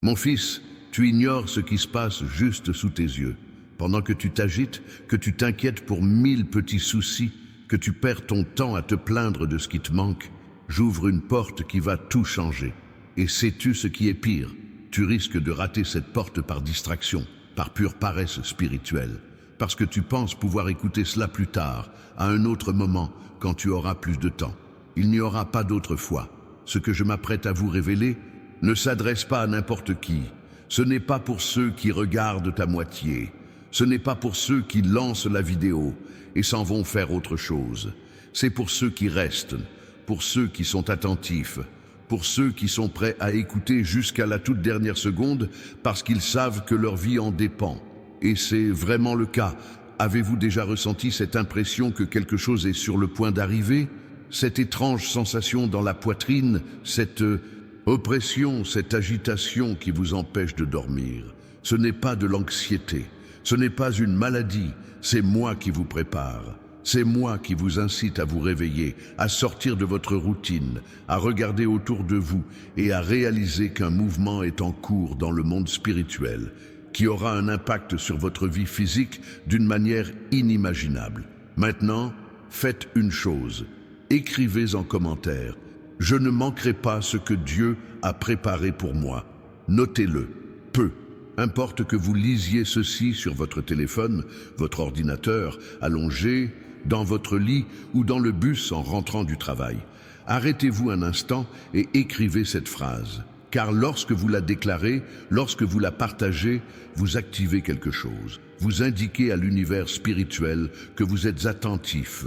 Mon fils, tu ignores ce qui se passe juste sous tes yeux. Pendant que tu t'agites, que tu t'inquiètes pour 1000 petits soucis, que tu perds ton temps à te plaindre de ce qui te manque, j'ouvre une porte qui va tout changer. Et sais-tu ce qui est pire? Tu risques de rater cette porte par distraction, par pure paresse spirituelle. Parce que tu penses pouvoir écouter cela plus tard, à un autre moment, quand tu auras plus de temps. Il n'y aura pas d'autre foi. Ce que je m'apprête à vous révéler ne s'adresse pas à n'importe qui. Ce n'est pas pour ceux qui regardent à moitié. Ce n'est pas pour ceux qui lancent la vidéo et s'en vont faire autre chose. C'est pour ceux qui restent, pour ceux qui sont attentifs, pour ceux qui sont prêts à écouter jusqu'à la toute dernière seconde parce qu'ils savent que leur vie en dépend. Et c'est vraiment le cas. Avez-vous déjà ressenti cette impression que quelque chose est sur le point d'arriver? Cette étrange sensation dans la poitrine, cette oppression, cette agitation qui vous empêche de dormir. Ce n'est pas de l'anxiété. Ce n'est pas une maladie, c'est moi qui vous prépare. C'est moi qui vous incite à vous réveiller, à sortir de votre routine, à regarder autour de vous et à réaliser qu'un mouvement est en cours dans le monde spirituel, qui aura un impact sur votre vie physique d'une manière inimaginable. Maintenant, faites une chose, écrivez en commentaire. Je ne manquerai pas ce que Dieu a préparé pour moi. Notez-le, peu. Importe que vous lisiez ceci sur votre téléphone, votre ordinateur, allongé, dans votre lit ou dans le bus en rentrant du travail. Arrêtez-vous un instant et écrivez cette phrase. Car lorsque vous la déclarez, lorsque vous la partagez, vous activez quelque chose. Vous indiquez à l'univers spirituel que vous êtes attentif,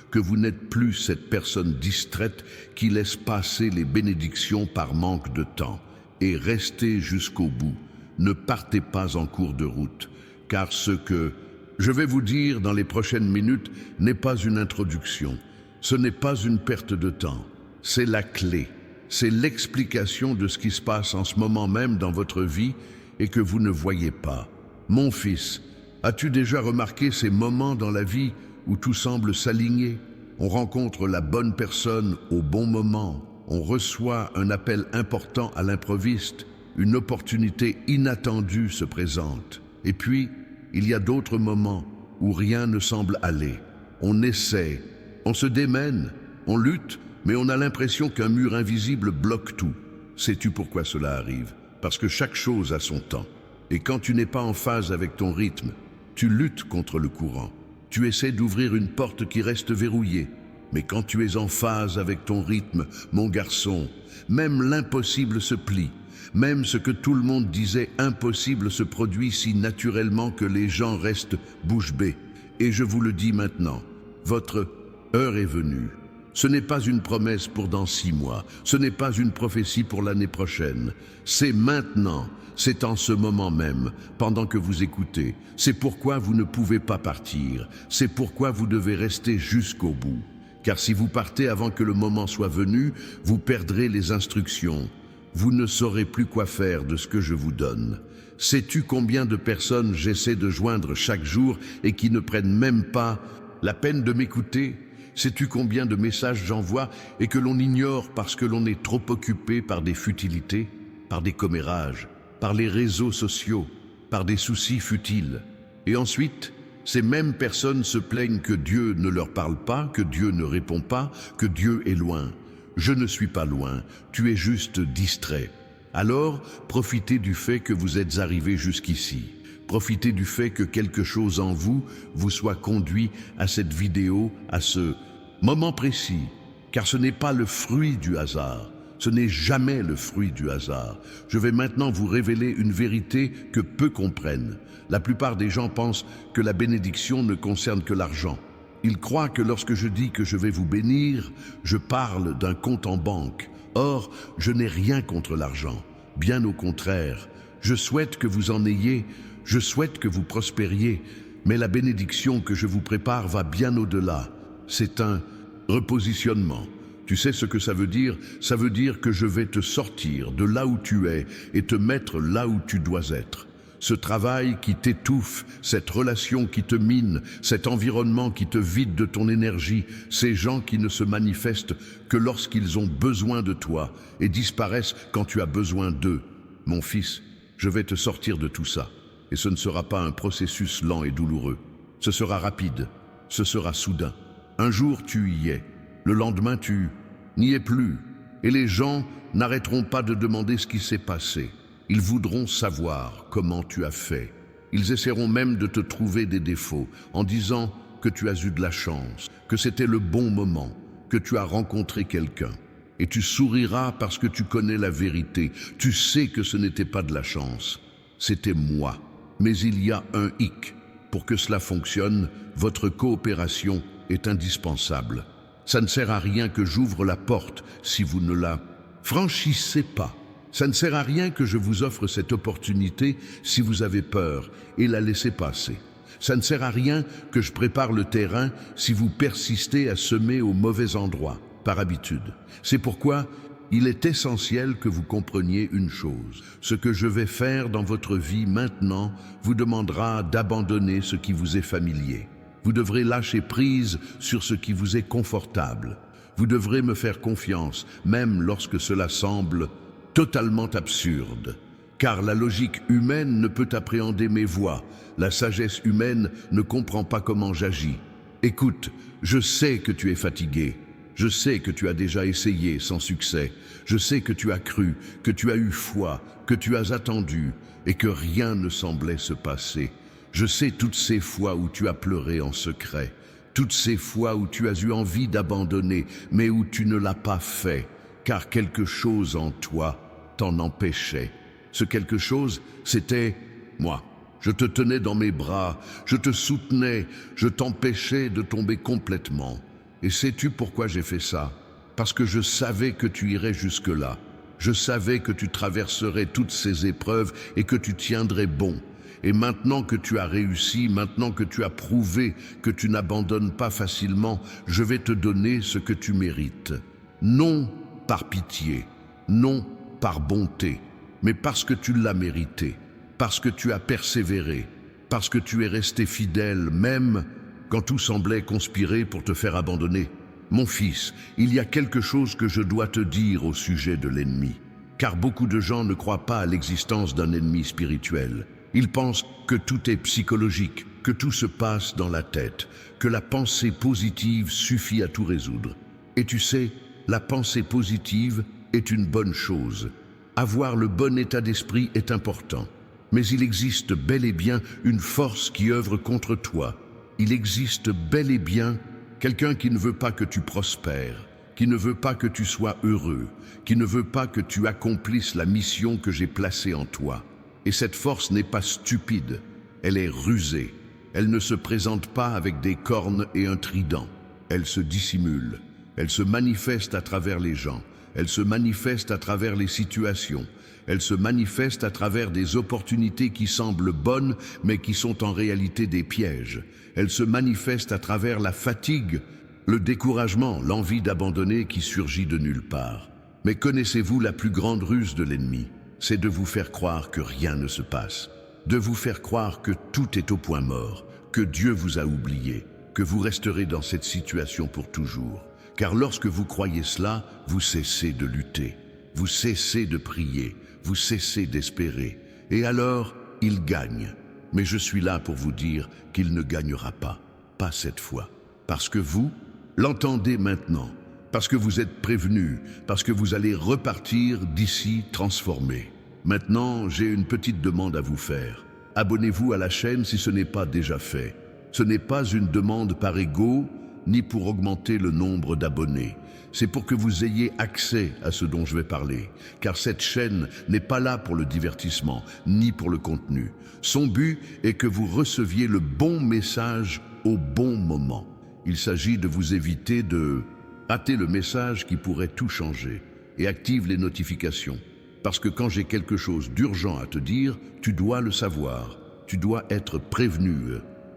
que vous n'êtes plus cette personne distraite qui laisse passer les bénédictions par manque de temps. Et restez jusqu'au bout. Ne partez pas en cours de route, car ce que je vais vous dire dans les prochaines minutes n'est pas une introduction. Ce n'est pas une perte de temps. C'est la clé. C'est l'explication de ce qui se passe en ce moment même dans votre vie et que vous ne voyez pas. Mon fils, as-tu déjà remarqué ces moments dans la vie où tout semble s'aligner? On rencontre la bonne personne au bon moment. On reçoit un appel important à l'improviste. Une opportunité inattendue se présente. Et puis, il y a d'autres moments où rien ne semble aller. On essaie, on se démène, on lutte, mais on a l'impression qu'un mur invisible bloque tout. Sais-tu pourquoi cela arrive? Parce que chaque chose a son temps. Et quand tu n'es pas en phase avec ton rythme, tu luttes contre le courant. Tu essaies d'ouvrir une porte qui reste verrouillée. Mais quand tu es en phase avec ton rythme, mon garçon, même l'impossible se plie. Même ce que tout le monde disait impossible se produit si naturellement que les gens restent bouche bée. Et je vous le dis maintenant, votre heure est venue. Ce n'est pas une promesse pour dans 6 mois, ce n'est pas une prophétie pour l'année prochaine. C'est maintenant, c'est en ce moment même, pendant que vous écoutez. C'est pourquoi vous ne pouvez pas partir, c'est pourquoi vous devez rester jusqu'au bout. Car si vous partez avant que le moment soit venu, vous perdrez les instructions. Vous ne saurez plus quoi faire de ce que je vous donne. Sais-tu combien de personnes j'essaie de joindre chaque jour et qui ne prennent même pas la peine de m'écouter? Sais-tu combien de messages j'envoie et que l'on ignore parce que l'on est trop occupé par des futilités, par des commérages, par les réseaux sociaux, par des soucis futiles? Et ensuite, ces mêmes personnes se plaignent que Dieu ne leur parle pas, que Dieu ne répond pas, que Dieu est loin. Je ne suis pas loin, tu es juste distrait. Alors, profitez du fait que vous êtes arrivé jusqu'ici. Profitez du fait que quelque chose en vous vous soit conduit à cette vidéo, à ce moment précis. Car ce n'est pas le fruit du hasard. Ce n'est jamais le fruit du hasard. Je vais maintenant vous révéler une vérité que peu comprennent. La plupart des gens pensent que la bénédiction ne concerne que l'argent. Ils croient que lorsque je dis que je vais vous bénir, je parle d'un compte en banque. Or, je n'ai rien contre l'argent. Bien au contraire, je souhaite que vous en ayez, je souhaite que vous prospériez, mais la bénédiction que je vous prépare va bien au-delà. C'est un repositionnement. Tu sais ce que ça veut dire? Ça veut dire que je vais te sortir de là où tu es et te mettre là où tu dois être. Ce travail qui t'étouffe, cette relation qui te mine, cet environnement qui te vide de ton énergie, ces gens qui ne se manifestent que lorsqu'ils ont besoin de toi et disparaissent quand tu as besoin d'eux. Mon fils, je vais te sortir de tout ça. Et ce ne sera pas un processus lent et douloureux. Ce sera rapide, ce sera soudain. Un jour tu y es, le lendemain tu n'y es plus. Et les gens n'arrêteront pas de demander ce qui s'est passé. Ils voudront savoir comment tu as fait. Ils essaieront même de te trouver des défauts en disant que tu as eu de la chance, que c'était le bon moment, que tu as rencontré quelqu'un. Et tu souriras parce que tu connais la vérité. Tu sais que ce n'était pas de la chance, c'était moi. Mais il y a un hic. Pour que cela fonctionne, votre coopération est indispensable. Ça ne sert à rien que j'ouvre la porte si vous ne la franchissez pas. Ça ne sert à rien que je vous offre cette opportunité si vous avez peur et la laissez passer. Ça ne sert à rien que je prépare le terrain si vous persistez à semer au mauvais endroit, par habitude. C'est pourquoi il est essentiel que vous compreniez une chose. Ce que je vais faire dans votre vie maintenant vous demandera d'abandonner ce qui vous est familier. Vous devrez lâcher prise sur ce qui vous est confortable. Vous devrez me faire confiance, même lorsque cela semble totalement absurde. Car la logique humaine ne peut appréhender mes voies. La sagesse humaine ne comprend pas comment j'agis. Écoute, je sais que tu es fatigué. Je sais que tu as déjà essayé sans succès. Je sais que tu as cru, que tu as eu foi, que tu as attendu et que rien ne semblait se passer. Je sais toutes ces fois où tu as pleuré en secret, toutes ces fois où tu as eu envie d'abandonner, mais où tu ne l'as pas fait, car quelque chose en toi t'en empêchait. Ce quelque chose, c'était moi. Je te tenais dans mes bras, je te soutenais, je t'empêchais de tomber complètement. Et sais-tu pourquoi j'ai fait ça? Parce que je savais que tu irais jusque-là. Je savais que tu traverserais toutes ces épreuves et que tu tiendrais bon. Et maintenant que tu as réussi, maintenant que tu as prouvé que tu n'abandonnes pas facilement, je vais te donner ce que tu mérites. Non par pitié, non par bonté, mais parce que tu l'as mérité, parce que tu as persévéré, parce que tu es resté fidèle même quand tout semblait conspirer pour te faire abandonner. Mon fils, il y a quelque chose que je dois te dire au sujet de l'ennemi. Car beaucoup de gens ne croient pas à l'existence d'un ennemi spirituel. Ils pensent que tout est psychologique, que tout se passe dans la tête, que la pensée positive suffit à tout résoudre. Et tu sais, la pensée positive est une bonne chose. Avoir le bon état d'esprit est important. Mais il existe bel et bien une force qui œuvre contre toi. Il existe bel et bien quelqu'un qui ne veut pas que tu prospères, qui ne veut pas que tu sois heureux, qui ne veut pas que tu accomplisses la mission que j'ai placée en toi. Et cette force n'est pas stupide, elle est rusée. Elle ne se présente pas avec des cornes et un trident. Elle se dissimule, elle se manifeste à travers les gens, elle se manifeste à travers les situations, elle se manifeste à travers des opportunités qui semblent bonnes mais qui sont en réalité des pièges. Elle se manifeste à travers la fatigue, le découragement, l'envie d'abandonner qui surgit de nulle part. Mais connaissez-vous la plus grande ruse de l'ennemi? C'est de vous faire croire que rien ne se passe, de vous faire croire que tout est au point mort, que Dieu vous a oublié, que vous resterez dans cette situation pour toujours. Car lorsque vous croyez cela, vous cessez de lutter, vous cessez de prier, vous cessez d'espérer, et alors il gagne. Mais je suis là pour vous dire qu'il ne gagnera pas, pas cette fois. Parce que vous l'entendez maintenant, parce que vous êtes prévenus, parce que vous allez repartir d'ici transformés. Maintenant, j'ai une petite demande à vous faire. Abonnez-vous à la chaîne si ce n'est pas déjà fait. Ce n'est pas une demande par ego, ni pour augmenter le nombre d'abonnés. C'est pour que vous ayez accès à ce dont je vais parler, car cette chaîne n'est pas là pour le divertissement, ni pour le contenu. Son but est que vous receviez le bon message au bon moment. Il s'agit de vous éviter de rater le message qui pourrait tout changer, et active les notifications. Parce que quand j'ai quelque chose d'urgent à te dire, tu dois le savoir, tu dois être prévenu.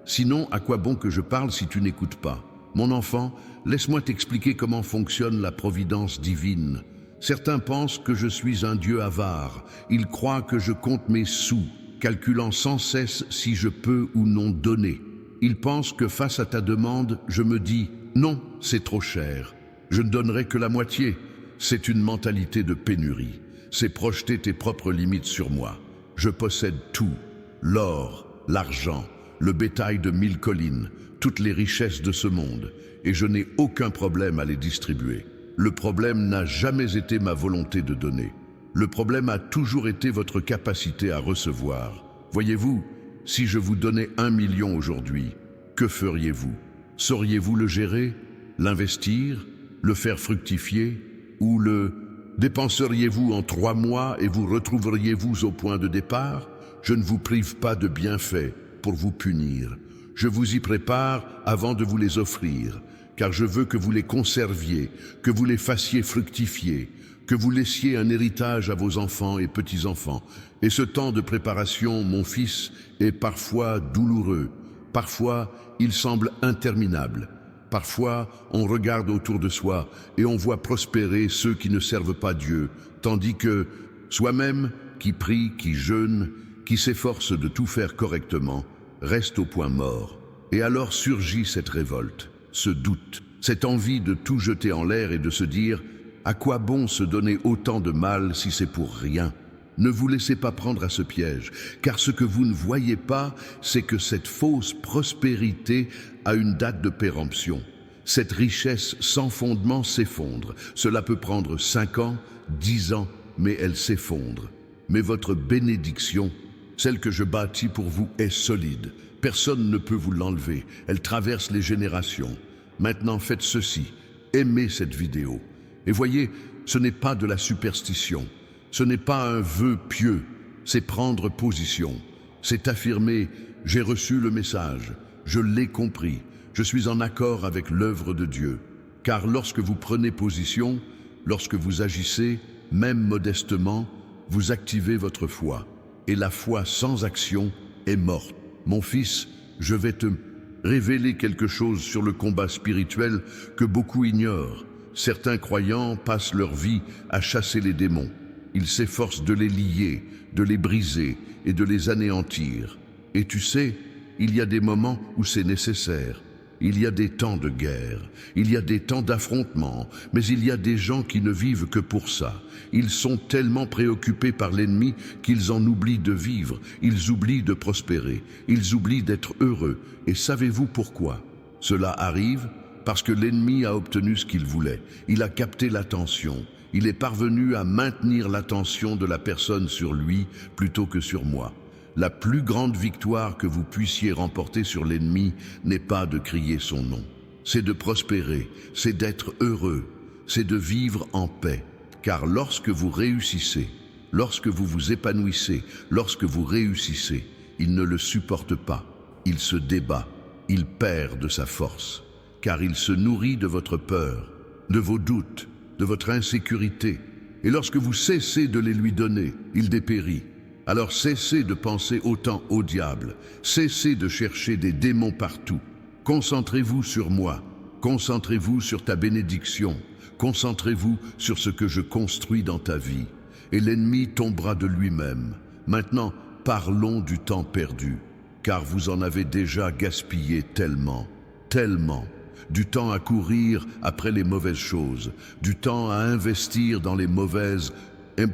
Sinon, à quoi bon que je parle si tu n'écoutes pas? Mon enfant, laisse-moi t'expliquer comment fonctionne la providence divine. Certains pensent que je suis un Dieu avare. Ils croient que je compte mes sous, calculant sans cesse si je peux ou non donner. Ils pensent que face à ta demande, je me dis « Non, c'est trop cher. Je ne donnerai que la moitié. » C'est une mentalité de pénurie. c'est projeter tes propres limites sur moi. Je possède tout, l'or, l'argent, le bétail de 1000 collines, toutes les richesses de ce monde, et je n'ai aucun problème à les distribuer. Le problème n'a jamais été ma volonté de donner. Le problème a toujours été votre capacité à recevoir. Voyez-vous, si je vous donnais 1 million aujourd'hui, que feriez-vous? Sauriez-vous le gérer, l'investir, le faire fructifier, ou le dépenseriez-vous en 3 mois et vous retrouveriez-vous au point de départ? Je ne vous prive pas de bienfaits pour vous punir. Je vous y prépare avant de vous les offrir, car je veux que vous les conserviez, que vous les fassiez fructifier, que vous laissiez un héritage à vos enfants et petits-enfants. Et ce temps de préparation, mon fils, est parfois douloureux, parfois il semble interminable. Parfois, on regarde autour de soi et on voit prospérer ceux qui ne servent pas Dieu, tandis que soi-même, qui prie, qui jeûne, qui s'efforce de tout faire correctement, reste au point mort. Et alors surgit cette révolte, ce doute, cette envie de tout jeter en l'air et de se dire « À quoi bon se donner autant de mal si c'est pour rien ?» Ne vous laissez pas prendre à ce piège, car ce que vous ne voyez pas, c'est que cette fausse prospérité a une date de péremption. Cette richesse sans fondement s'effondre. Cela peut prendre 5 ans, 10 ans, mais elle s'effondre. Mais votre bénédiction, celle que je bâtis pour vous, est solide. Personne ne peut vous l'enlever. Elle traverse les générations. Maintenant, faites ceci. Aimez cette vidéo. Et voyez, ce n'est pas de la superstition. Ce n'est pas un vœu pieux, c'est prendre position. C'est affirmer « j'ai reçu le message, je l'ai compris, je suis en accord avec l'œuvre de Dieu ». Car lorsque vous prenez position, lorsque vous agissez, même modestement, vous activez votre foi. Et la foi sans action est morte. Mon fils, je vais te révéler quelque chose sur le combat spirituel que beaucoup ignorent. Certains croyants passent leur vie à chasser les démons. Ils s'efforcent de les lier, de les briser et de les anéantir. Et tu sais, il y a des moments où c'est nécessaire. Il y a des temps de guerre, il y a des temps d'affrontement, mais il y a des gens qui ne vivent que pour ça. Ils sont tellement préoccupés par l'ennemi qu'ils en oublient de vivre, ils oublient de prospérer, ils oublient d'être heureux. Et savez-vous pourquoi? Cela arrive parce que l'ennemi a obtenu ce qu'il voulait. Il a capté l'attention. Il est parvenu à maintenir l'attention de la personne sur lui plutôt que sur moi. La plus grande victoire que vous puissiez remporter sur l'ennemi n'est pas de crier son nom. C'est de prospérer, c'est d'être heureux, c'est de vivre en paix. Car lorsque vous réussissez, lorsque vous vous épanouissez, lorsque vous réussissez, il ne le supporte pas, il se débat, il perd de sa force. Car il se nourrit de votre peur, de vos doutes, de votre insécurité. Et lorsque vous cessez de les lui donner, il dépérit. Alors cessez de penser autant au diable, cessez de chercher des démons partout. Concentrez-vous sur moi, concentrez-vous sur ta bénédiction, concentrez-vous sur ce que je construis dans ta vie. Et l'ennemi tombera de lui-même. Maintenant, parlons du temps perdu, car vous en avez déjà gaspillé tellement, tellement. Du temps à courir après les mauvaises choses, du temps à investir dans les mauvaises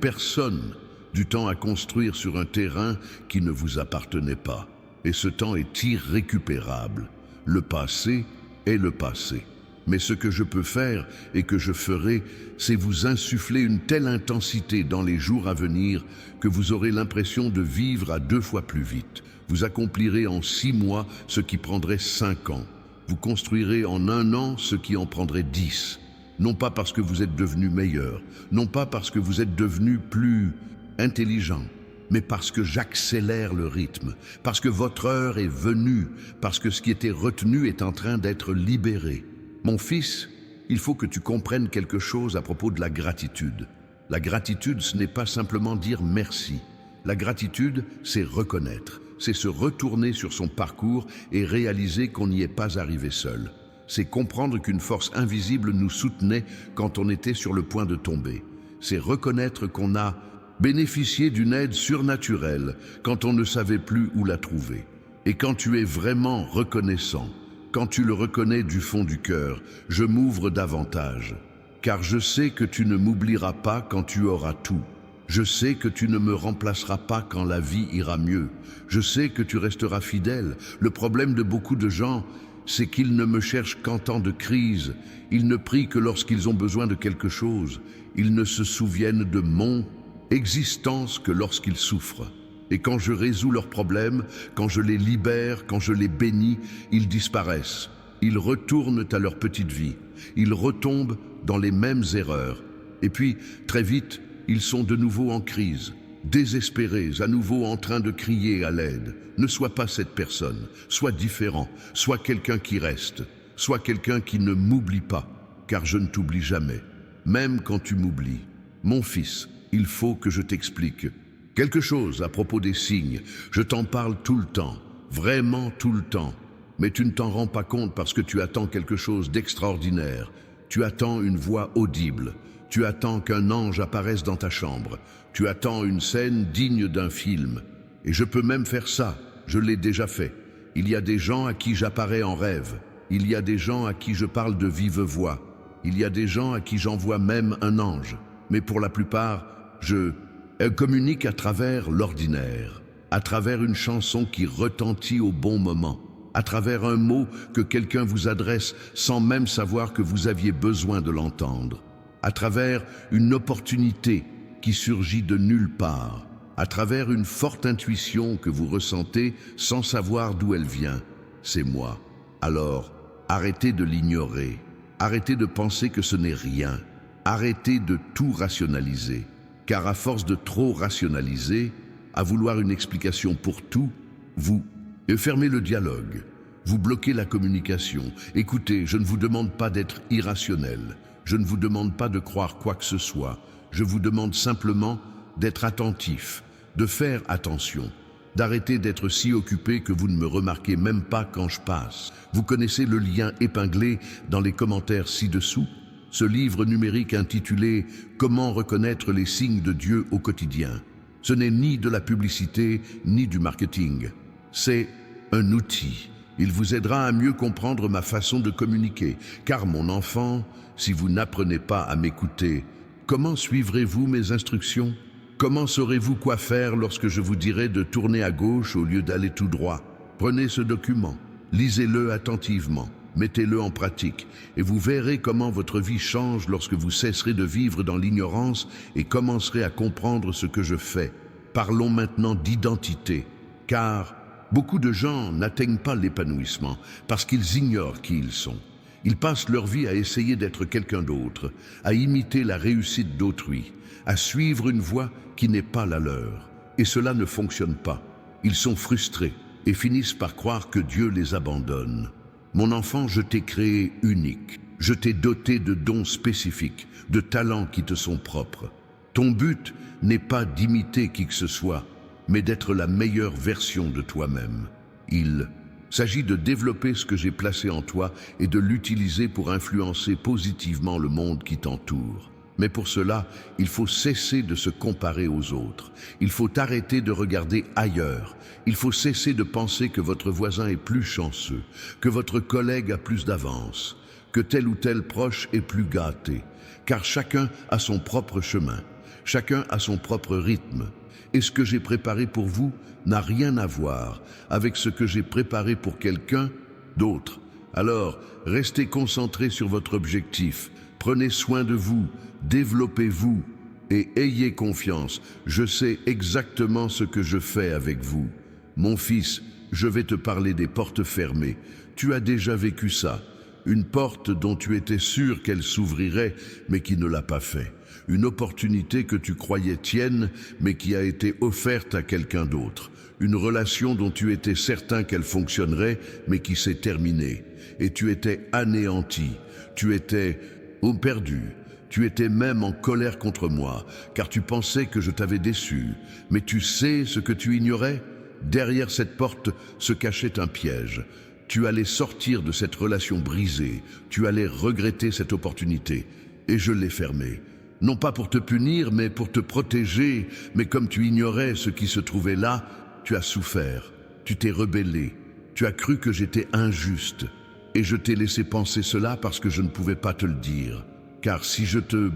personnes, du temps à construire sur un terrain qui ne vous appartenait pas. Et ce temps est irrécupérable. Le passé est le passé. Mais ce que je peux faire et que je ferai, c'est vous insuffler une telle intensité dans les jours à venir que vous aurez l'impression de vivre à 2 fois plus vite. Vous accomplirez en 6 mois ce qui prendrait 5 ans. Vous construirez en 1 an ce qui en prendrait 10. Non pas parce que vous êtes devenu meilleur, non pas parce que vous êtes devenu plus intelligent, mais parce que j'accélère le rythme, parce que votre heure est venue, parce que ce qui était retenu est en train d'être libéré. Mon fils, il faut que tu comprennes quelque chose à propos de la gratitude. La gratitude, ce n'est pas simplement dire merci. La gratitude, c'est reconnaître. C'est se retourner sur son parcours et réaliser qu'on n'y est pas arrivé seul. C'est comprendre qu'une force invisible nous soutenait quand on était sur le point de tomber. C'est reconnaître qu'on a bénéficié d'une aide surnaturelle quand on ne savait plus où la trouver. Et quand tu es vraiment reconnaissant, quand tu le reconnais du fond du cœur, je m'ouvre davantage. Car je sais que tu ne m'oublieras pas quand tu auras tout. Je sais que tu ne me remplaceras pas quand la vie ira mieux. Je sais que tu resteras fidèle. Le problème de beaucoup de gens, c'est qu'ils ne me cherchent qu'en temps de crise. Ils ne prient que lorsqu'ils ont besoin de quelque chose. Ils ne se souviennent de mon existence que lorsqu'ils souffrent. Et quand je résous leurs problèmes, quand je les libère, quand je les bénis, ils disparaissent. Ils retournent à leur petite vie. Ils retombent dans les mêmes erreurs. Et puis, très vite, ils sont de nouveau en crise, désespérés, à nouveau en train de crier à l'aide. Ne sois pas cette personne, sois différent, sois quelqu'un qui reste, sois quelqu'un qui ne m'oublie pas, car je ne t'oublie jamais, même quand tu m'oublies. Mon fils, il faut que je t'explique quelque chose à propos des signes. Je t'en parle tout le temps, vraiment tout le temps, mais tu ne t'en rends pas compte parce que tu attends quelque chose d'extraordinaire. Tu attends une voix audible. Tu attends qu'un ange apparaisse dans ta chambre. Tu attends une scène digne d'un film. Et je peux même faire ça, je l'ai déjà fait. Il y a des gens à qui j'apparais en rêve. Il y a des gens à qui je parle de vive voix. Il y a des gens à qui j'envoie même un ange. Mais pour la plupart, je communique à travers l'ordinaire, à travers une chanson qui retentit au bon moment, à travers un mot que quelqu'un vous adresse sans même savoir que vous aviez besoin de l'entendre, à travers une opportunité qui surgit de nulle part, à travers une forte intuition que vous ressentez sans savoir d'où elle vient. C'est moi. Alors, arrêtez de l'ignorer, arrêtez de penser que ce n'est rien, arrêtez de tout rationaliser, car à force de trop rationaliser, à vouloir une explication pour tout, vous fermez le dialogue, vous bloquez la communication. Écoutez, je ne vous demande pas d'être irrationnel, je ne vous demande pas de croire quoi que ce soit, je vous demande simplement d'être attentif, de faire attention, d'arrêter d'être si occupé que vous ne me remarquez même pas quand je passe. Vous connaissez le lien épinglé dans les commentaires ci-dessous, ce livre numérique intitulé « Comment reconnaître les signes de Dieu au quotidien ». Ce n'est ni de la publicité, ni du marketing. C'est un outil. Il vous aidera à mieux comprendre ma façon de communiquer. Car mon enfant, si vous n'apprenez pas à m'écouter, comment suivrez-vous mes instructions? Comment saurez-vous quoi faire lorsque je vous dirai de tourner à gauche au lieu d'aller tout droit? Prenez ce document, lisez-le attentivement, mettez-le en pratique, et vous verrez comment votre vie change lorsque vous cesserez de vivre dans l'ignorance et commencerez à comprendre ce que je fais. Parlons maintenant d'identité, car beaucoup de gens n'atteignent pas l'épanouissement parce qu'ils ignorent qui ils sont. Ils passent leur vie à essayer d'être quelqu'un d'autre, à imiter la réussite d'autrui, à suivre une voie qui n'est pas la leur. Et cela ne fonctionne pas. Ils sont frustrés et finissent par croire que Dieu les abandonne. Mon enfant, je t'ai créé unique. Je t'ai doté de dons spécifiques, de talents qui te sont propres. Ton but n'est pas d'imiter qui que ce soit, mais d'être la meilleure version de toi-même. Il s'agit de développer ce que j'ai placé en toi et de l'utiliser pour influencer positivement le monde qui t'entoure. Mais pour cela, il faut cesser de se comparer aux autres. Il faut arrêter de regarder ailleurs. Il faut cesser de penser que votre voisin est plus chanceux, que votre collègue a plus d'avance, que tel ou tel proche est plus gâté. Car chacun a son propre chemin, chacun a son propre rythme. Et ce que j'ai préparé pour vous n'a rien à voir avec ce que j'ai préparé pour quelqu'un d'autre. Alors, restez concentrés sur votre objectif. Prenez soin de vous, développez-vous et ayez confiance. Je sais exactement ce que je fais avec vous. Mon fils, je vais te parler des portes fermées. Tu as déjà vécu ça. Une porte dont tu étais sûr qu'elle s'ouvrirait, mais qui ne l'a pas fait. Une opportunité que tu croyais tienne, mais qui a été offerte à quelqu'un d'autre. Une relation dont tu étais certain qu'elle fonctionnerait, mais qui s'est terminée. Et tu étais anéanti. Tu étais perdu. Tu étais même en colère contre moi, car tu pensais que je t'avais déçu. Mais tu sais ce que tu ignorais? Derrière cette porte se cachait un piège. Tu allais sortir de cette relation brisée. Tu allais regretter cette opportunité. Et je l'ai fermée. Non pas pour te punir, mais pour te protéger. Mais comme tu ignorais ce qui se trouvait là, tu as souffert. Tu t'es rebellé. Tu as cru que j'étais injuste. Et je t'ai laissé penser cela parce que je ne pouvais pas te le dire. Car si je te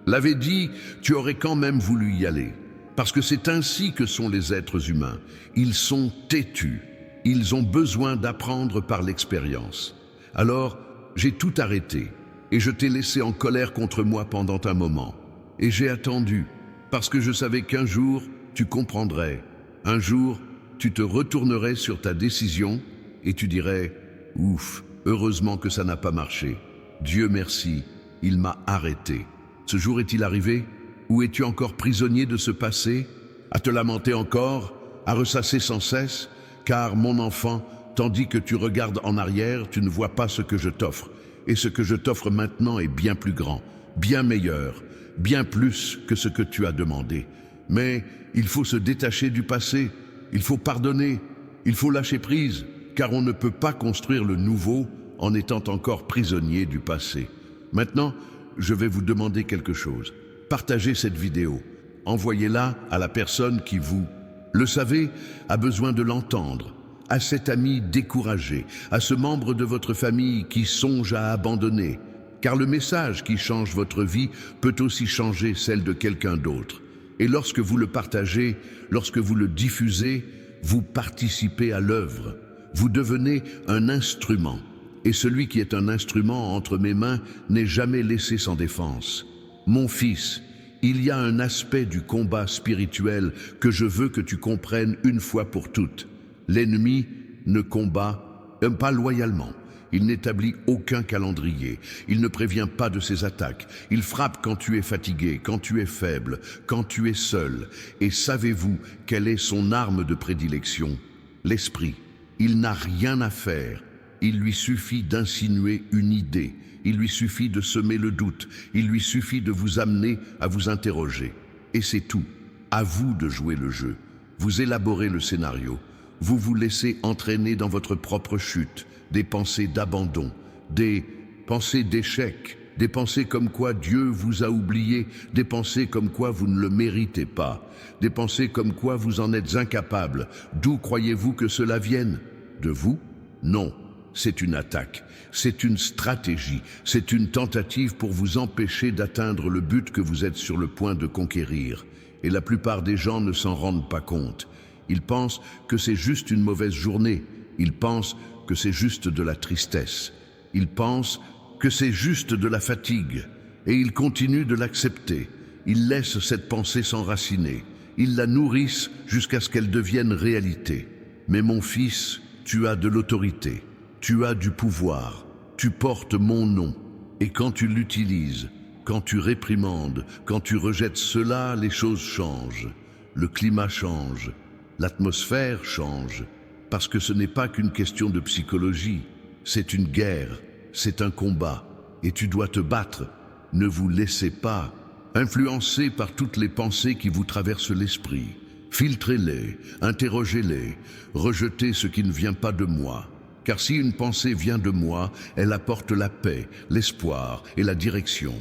l'avais dit, tu aurais quand même voulu y aller. Parce que c'est ainsi que sont les êtres humains. Ils sont têtus. Ils ont besoin d'apprendre par l'expérience. Alors, j'ai tout arrêté et je t'ai laissé en colère contre moi pendant un moment. Et j'ai attendu, parce que je savais qu'un jour, tu comprendrais. Un jour, tu te retournerais sur ta décision et tu dirais « Ouf, heureusement que ça n'a pas marché. Dieu merci, il m'a arrêté. » Ce jour est-il arrivé? Ou es-tu encore prisonnier de ce passé? À te lamenter encore? À ressasser sans cesse? Car, mon enfant, tandis que tu regardes en arrière, tu ne vois pas ce que je t'offre. Et ce que je t'offre maintenant est bien plus grand, bien meilleur, bien plus que ce que tu as demandé. Mais il faut se détacher du passé, il faut pardonner, il faut lâcher prise, car on ne peut pas construire le nouveau en étant encore prisonnier du passé. Maintenant, je vais vous demander quelque chose. Partagez cette vidéo, envoyez-la à la personne qui, vous le savez, a besoin de l'entendre, à cet ami découragé, à ce membre de votre famille qui songe à abandonner. Car le message qui change votre vie peut aussi changer celle de quelqu'un d'autre. Et lorsque vous le partagez, lorsque vous le diffusez, vous participez à l'œuvre. Vous devenez un instrument. Et celui qui est un instrument entre mes mains n'est jamais laissé sans défense. Mon fils, il y a un aspect du combat spirituel que je veux que tu comprennes une fois pour toutes. L'ennemi ne combat pas loyalement. Il n'établit aucun calendrier. Il ne prévient pas de ses attaques. Il frappe quand tu es fatigué, quand tu es faible, quand tu es seul. Et savez-vous quelle est son arme de prédilection? L'esprit. Il n'a rien à faire. Il lui suffit d'insinuer une idée. Il lui suffit de semer le doute. Il lui suffit de vous amener à vous interroger. Et c'est tout. À vous de jouer le jeu. Vous élaborez le scénario. Vous vous laissez entraîner dans votre propre chute. Des pensées d'abandon, des pensées d'échec, des pensées comme quoi Dieu vous a oublié, des pensées comme quoi vous ne le méritez pas, des pensées comme quoi vous en êtes incapable. D'où croyez-vous que cela vienne? De vous? Non, c'est une attaque, c'est une stratégie, c'est une tentative pour vous empêcher d'atteindre le but que vous êtes sur le point de conquérir. Et la plupart des gens ne s'en rendent pas compte. Ils pensent que c'est juste une mauvaise journée, ils pensent que c'est juste de la tristesse. Ils pensent que c'est juste de la fatigue. Et ils continuent de l'accepter. Ils laissent cette pensée s'enraciner. Ils la nourrissent jusqu'à ce qu'elle devienne réalité. Mais mon fils, tu as de l'autorité. Tu as du pouvoir. Tu portes mon nom. Et quand tu l'utilises, quand tu réprimandes, quand tu rejettes cela, les choses changent. Le climat change. L'atmosphère change. Parce que ce n'est pas qu'une question de psychologie, c'est une guerre, c'est un combat, et tu dois te battre. Ne vous laissez pas influencer par toutes les pensées qui vous traversent l'esprit. Filtrez-les, interrogez-les, rejetez ce qui ne vient pas de moi. Car si une pensée vient de moi, elle apporte la paix, l'espoir et la direction.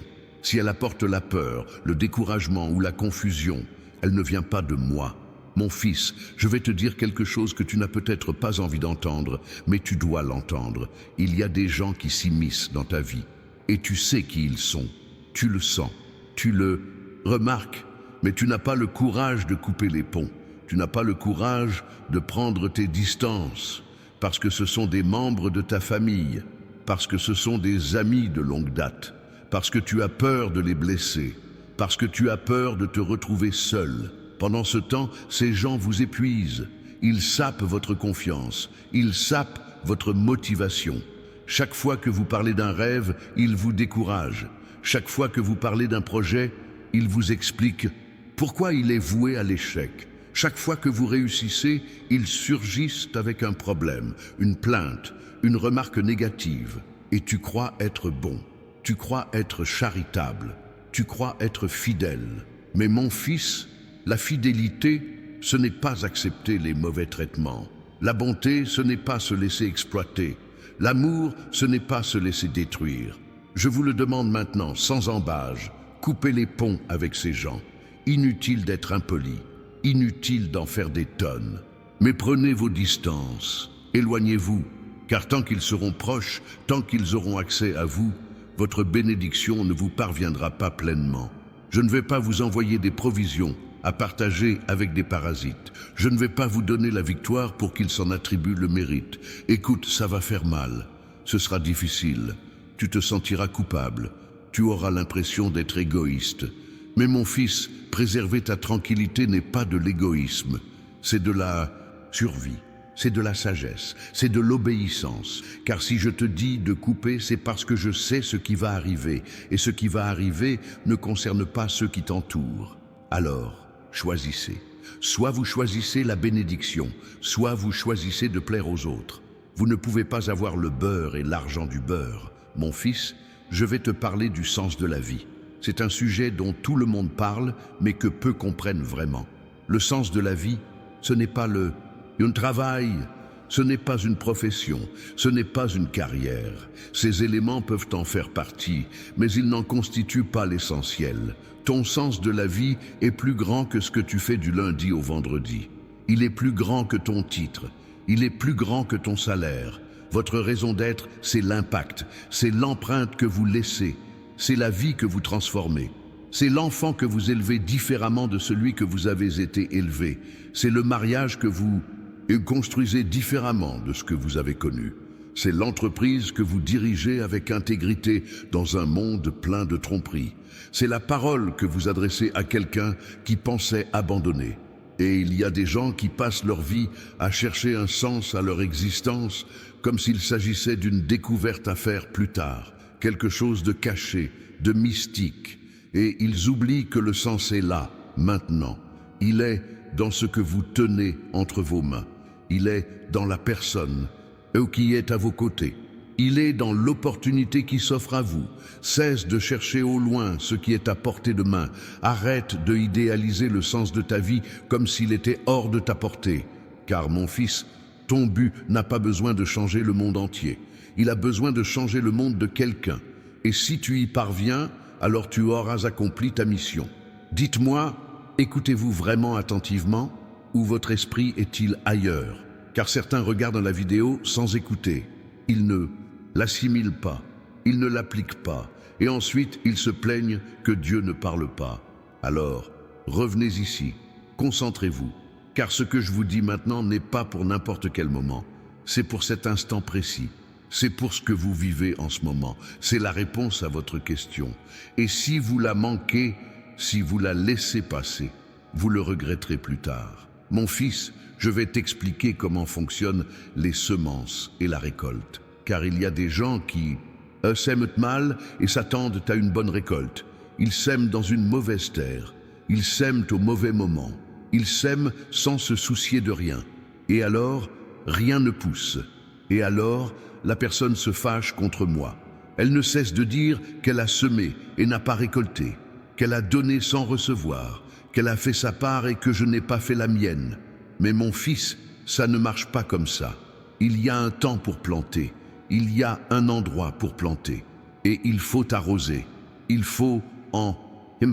Si elle apporte la peur, le découragement ou la confusion, elle ne vient pas de moi. Mon fils, je vais te dire quelque chose que tu n'as peut-être pas envie d'entendre, mais tu dois l'entendre. Il y a des gens qui s'immiscent dans ta vie, et tu sais qui ils sont. Tu le sens, tu le remarques, mais tu n'as pas le courage de couper les ponts. Tu n'as pas le courage de prendre tes distances, parce que ce sont des membres de ta famille, parce que ce sont des amis de longue date, parce que tu as peur de les blesser, parce que tu as peur de te retrouver seul. Pendant ce temps, ces gens vous épuisent. Ils sapent votre confiance. Ils sapent votre motivation. Chaque fois que vous parlez d'un rêve, ils vous découragent. Chaque fois que vous parlez d'un projet, ils vous expliquent pourquoi il est voué à l'échec. Chaque fois que vous réussissez, ils surgissent avec un problème, une plainte, une remarque négative. Et tu crois être bon. Tu crois être charitable. Tu crois être fidèle. Mais mon fils, la fidélité, ce n'est pas accepter les mauvais traitements. La bonté, ce n'est pas se laisser exploiter. L'amour, ce n'est pas se laisser détruire. Je vous le demande maintenant, sans embâge, coupez les ponts avec ces gens. Inutile d'être impoli, inutile d'en faire des tonnes. Mais prenez vos distances, éloignez-vous, car tant qu'ils seront proches, tant qu'ils auront accès à vous, votre bénédiction ne vous parviendra pas pleinement. Je ne vais pas vous envoyer des provisions, à partager avec des parasites. Je ne vais pas vous donner la victoire pour qu'ils s'en attribuent le mérite. Écoute, ça va faire mal. Ce sera difficile. Tu te sentiras coupable. Tu auras l'impression d'être égoïste. Mais mon fils, préserver ta tranquillité n'est pas de l'égoïsme. C'est de la survie. C'est de la sagesse, c'est de l'obéissance. Car si je te dis de couper, c'est parce que je sais ce qui va arriver. Et ce qui va arriver ne concerne pas ceux qui t'entourent. Alors, choisissez. Soit vous choisissez la bénédiction, soit vous choisissez de plaire aux autres. Vous ne pouvez pas avoir le beurre et l'argent du beurre. Mon fils, je vais te parler du sens de la vie. C'est un sujet dont tout le monde parle, mais que peu comprennent vraiment. Le sens de la vie, ce n'est pas un travail, ce n'est pas une profession, ce n'est pas une carrière. Ces éléments peuvent en faire partie, mais ils n'en constituent pas l'essentiel. Ton sens de la vie est plus grand que ce que tu fais du lundi au vendredi. Il est plus grand que ton titre, il est plus grand que ton salaire. Votre raison d'être, c'est l'impact, c'est l'empreinte que vous laissez, c'est la vie que vous transformez. C'est l'enfant que vous élevez différemment de celui que vous avez été élevé. C'est le mariage que vous construisez différemment de ce que vous avez connu. C'est l'entreprise que vous dirigez avec intégrité dans un monde plein de tromperies. C'est la parole que vous adressez à quelqu'un qui pensait abandonner. Et il y a des gens qui passent leur vie à chercher un sens à leur existence comme s'il s'agissait d'une découverte à faire plus tard, quelque chose de caché, de mystique. Et ils oublient que le sens est là, maintenant. Il est dans ce que vous tenez entre vos mains. Il est dans la personne qui est à vos côtés. Il est dans l'opportunité qui s'offre à vous. Cesse de chercher au loin ce qui est à portée de main. Arrête de idéaliser le sens de ta vie comme s'il était hors de ta portée. Car mon fils, ton but n'a pas besoin de changer le monde entier. Il a besoin de changer le monde de quelqu'un. Et si tu y parviens, alors tu auras accompli ta mission. Dites-moi, écoutez-vous vraiment attentivement ou votre esprit est-il ailleurs? Car certains regardent la vidéo sans écouter. Ils ne l'assimilent pas, ils ne l'appliquent pas, et ensuite ils se plaignent que Dieu ne parle pas. Alors, revenez ici, concentrez-vous, car ce que je vous dis maintenant n'est pas pour n'importe quel moment, c'est pour cet instant précis. C'est pour ce que vous vivez en ce moment. C'est la réponse à votre question. Et si vous la manquez, si vous la laissez passer, vous le regretterez plus tard. Mon fils, je vais t'expliquer comment fonctionnent les semences et la récolte. Car il y a des gens qui sèment mal et s'attendent à une bonne récolte. Ils sèment dans une mauvaise terre. Ils sèment au mauvais moment. Ils sèment sans se soucier de rien. Et alors, rien ne pousse. Et alors, la personne se fâche contre moi. Elle ne cesse de dire qu'elle a semé et n'a pas récolté, qu'elle a donné sans recevoir, qu'elle a fait sa part et que je n'ai pas fait la mienne. Mais mon fils, ça ne marche pas comme ça. Il y a un temps pour planter, il y a un endroit pour planter. Et il faut arroser, il faut en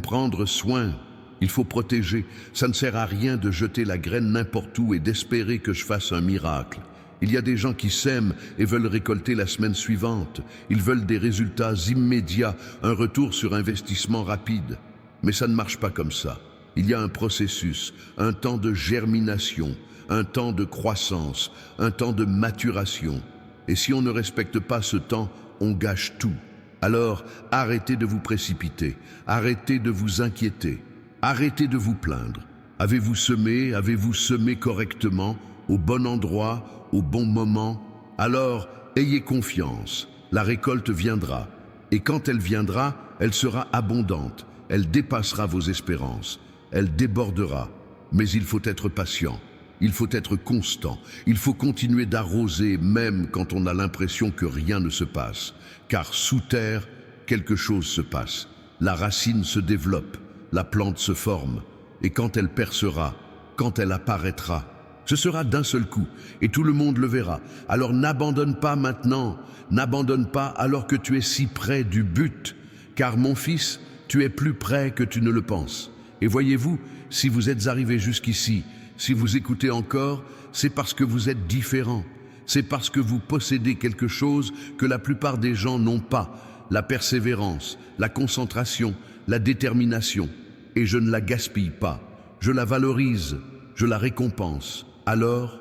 prendre soin, il faut protéger. Ça ne sert à rien de jeter la graine n'importe où et d'espérer que je fasse un miracle. Il y a des gens qui sèment et veulent récolter la semaine suivante. Ils veulent des résultats immédiats, un retour sur investissement rapide. Mais ça ne marche pas comme ça. Il y a un processus, un temps de germination, un temps de croissance, un temps de maturation. Et si on ne respecte pas ce temps, on gâche tout. Alors, arrêtez de vous précipiter, arrêtez de vous inquiéter, arrêtez de vous plaindre. Avez-vous semé correctement, au bon endroit, au bon moment? Alors, ayez confiance, la récolte viendra. Et quand elle viendra, elle sera abondante, elle dépassera vos espérances, elle débordera. Mais il faut être patient, il faut être constant, il faut continuer d'arroser même quand on a l'impression que rien ne se passe. Car sous terre, quelque chose se passe. La racine se développe, la plante se forme. Et quand elle percera, quand elle apparaîtra, ce sera d'un seul coup, et tout le monde le verra. Alors n'abandonne pas maintenant, n'abandonne pas alors que tu es si près du but. Car mon fils, tu es plus près que tu ne le penses. Et voyez-vous, si vous êtes arrivé jusqu'ici, si vous écoutez encore, c'est parce que vous êtes différent. C'est parce que vous possédez quelque chose que la plupart des gens n'ont pas. La persévérance, la concentration, la détermination. Et je ne la gaspille pas. je la valorise, je la récompense. Alors,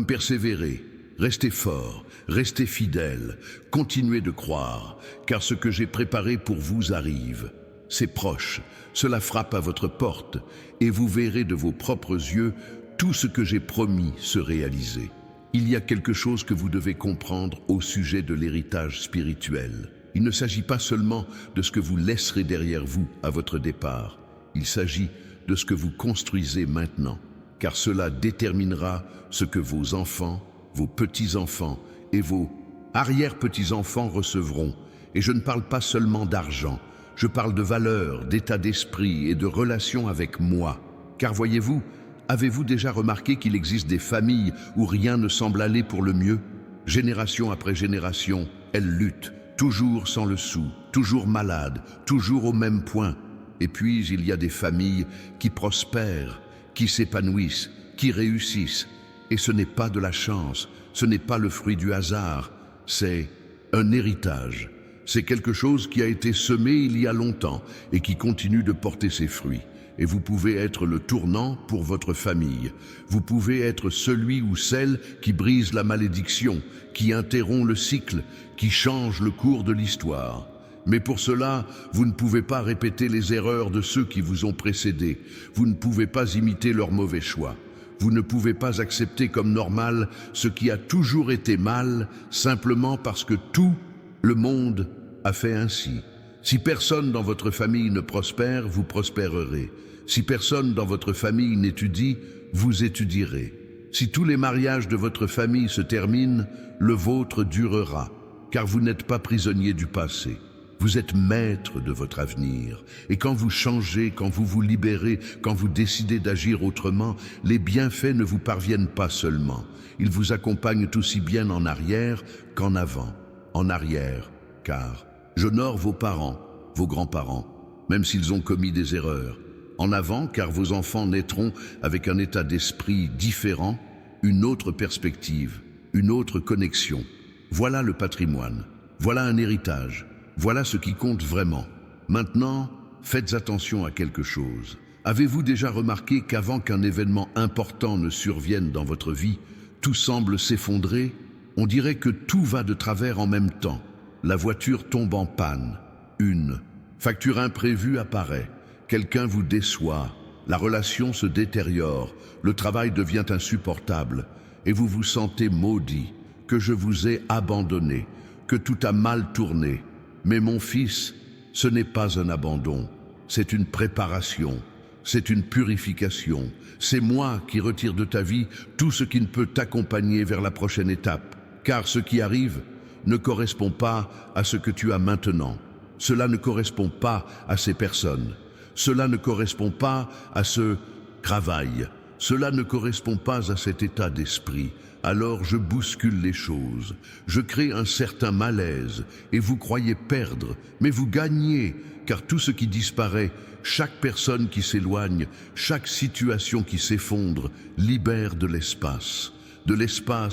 persévérez, restez fort, restez fidèles, continuez de croire, car ce que j'ai préparé pour vous arrive. C'est proche, cela frappe à votre porte, et vous verrez de vos propres yeux tout ce que j'ai promis se réaliser. Il y a quelque chose que vous devez comprendre au sujet de l'héritage spirituel. Il ne s'agit pas seulement de ce que vous laisserez derrière vous à votre départ. Il s'agit de ce que vous construisez maintenant, car cela déterminera ce que vos enfants, vos petits-enfants et vos arrière-petits-enfants recevront. Et je ne parle pas seulement d'argent, je parle de valeurs, d'état d'esprit et de relations avec moi. Car voyez-vous, avez-vous déjà remarqué qu'il existe des familles où rien ne semble aller pour le mieux? Génération après génération, elles luttent, toujours sans le sou, toujours malades, toujours au même point. Et puis il y a des familles qui prospèrent, qui s'épanouissent, qui réussissent. Et ce n'est pas de la chance, ce n'est pas le fruit du hasard, c'est un héritage. C'est quelque chose qui a été semé il y a longtemps et qui continue de porter ses fruits. Et vous pouvez être le tournant pour votre famille. Vous pouvez être celui ou celle qui brise la malédiction, qui interrompt le cycle, qui change le cours de l'histoire. Mais pour cela, vous ne pouvez pas répéter les erreurs de ceux qui vous ont précédés. Vous ne pouvez pas imiter leurs mauvais choix. Vous ne pouvez pas accepter comme normal ce qui a toujours été mal, simplement parce que tout le monde a fait ainsi. Si personne dans votre famille ne prospère, vous prospérerez. Si personne dans votre famille n'étudie, vous étudierez. Si tous les mariages de votre famille se terminent, le vôtre durera, car vous n'êtes pas prisonnier du passé. Vous êtes maître de votre avenir. Et quand vous changez, quand vous vous libérez, quand vous décidez d'agir autrement, les bienfaits ne vous parviennent pas seulement. Ils vous accompagnent aussi bien en arrière qu'en avant. En arrière, car j'honore vos parents, vos grands-parents, même s'ils ont commis des erreurs. En avant, car vos enfants naîtront avec un état d'esprit différent, une autre perspective, une autre connexion. Voilà le patrimoine, voilà un héritage, voilà ce qui compte vraiment. Maintenant, faites attention à quelque chose. Avez-vous déjà remarqué qu'avant qu'un événement important ne survienne dans votre vie, tout semble s'effondrer? On dirait que tout va de travers en même temps. La voiture tombe en panne, une facture imprévue apparaît, quelqu'un vous déçoit, la relation se détériore, le travail devient insupportable et vous vous sentez maudit, que je vous ai abandonné, que tout a mal tourné. Mais mon fils, ce n'est pas un abandon, c'est une préparation, c'est une purification. C'est moi qui retire de ta vie tout ce qui ne peut t'accompagner vers la prochaine étape, car ce qui arrive ne correspond pas à ce que tu as maintenant. Cela ne correspond pas à ces personnes. Cela ne correspond pas à ce travail. Cela ne correspond pas à cet état d'esprit. Alors je bouscule les choses. Je crée un certain malaise et vous croyez perdre, mais vous gagnez, car tout ce qui disparaît, chaque personne qui s'éloigne, chaque situation qui s'effondre, libère de l'espace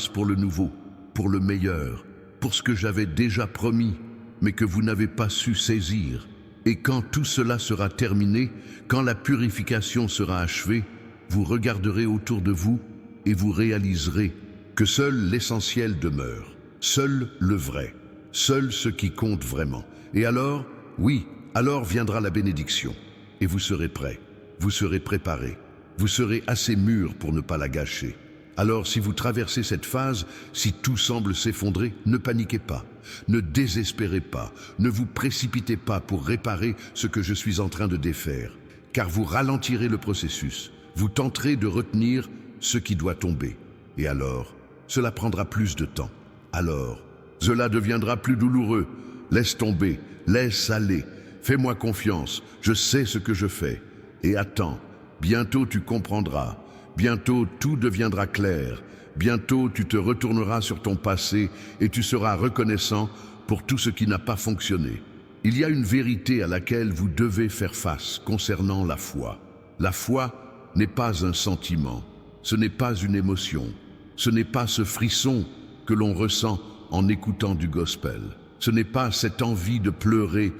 pour le nouveau, pour le meilleur, pour ce que j'avais déjà promis, mais que vous n'avez pas su saisir. Et quand tout cela sera terminé, quand la purification sera achevée, vous regarderez autour de vous et vous réaliserez que seul l'essentiel demeure, seul le vrai, seul ce qui compte vraiment. Et alors, oui, alors viendra la bénédiction. Et vous serez prêts, vous serez préparés, vous serez assez mûrs pour ne pas la gâcher. Alors si vous traversez cette phase, si tout semble s'effondrer, ne paniquez pas, ne désespérez pas, ne vous précipitez pas pour réparer ce que je suis en train de défaire, car vous ralentirez le processus, vous tenterez de retenir ce qui doit tomber. Et alors, cela prendra plus de temps. Alors, cela deviendra plus douloureux. Laisse tomber, laisse aller, fais-moi confiance, je sais ce que je fais. Et attends, bientôt tu comprendras. Bientôt, tout deviendra clair. Bientôt, tu te retourneras sur ton passé et tu seras reconnaissant pour tout ce qui n'a pas fonctionné. Il y a une vérité à laquelle vous devez faire face concernant la foi. La foi n'est pas un sentiment, ce n'est pas une émotion, ce n'est pas ce frisson que l'on ressent en écoutant du gospel. Ce n'est pas cette envie de pleurer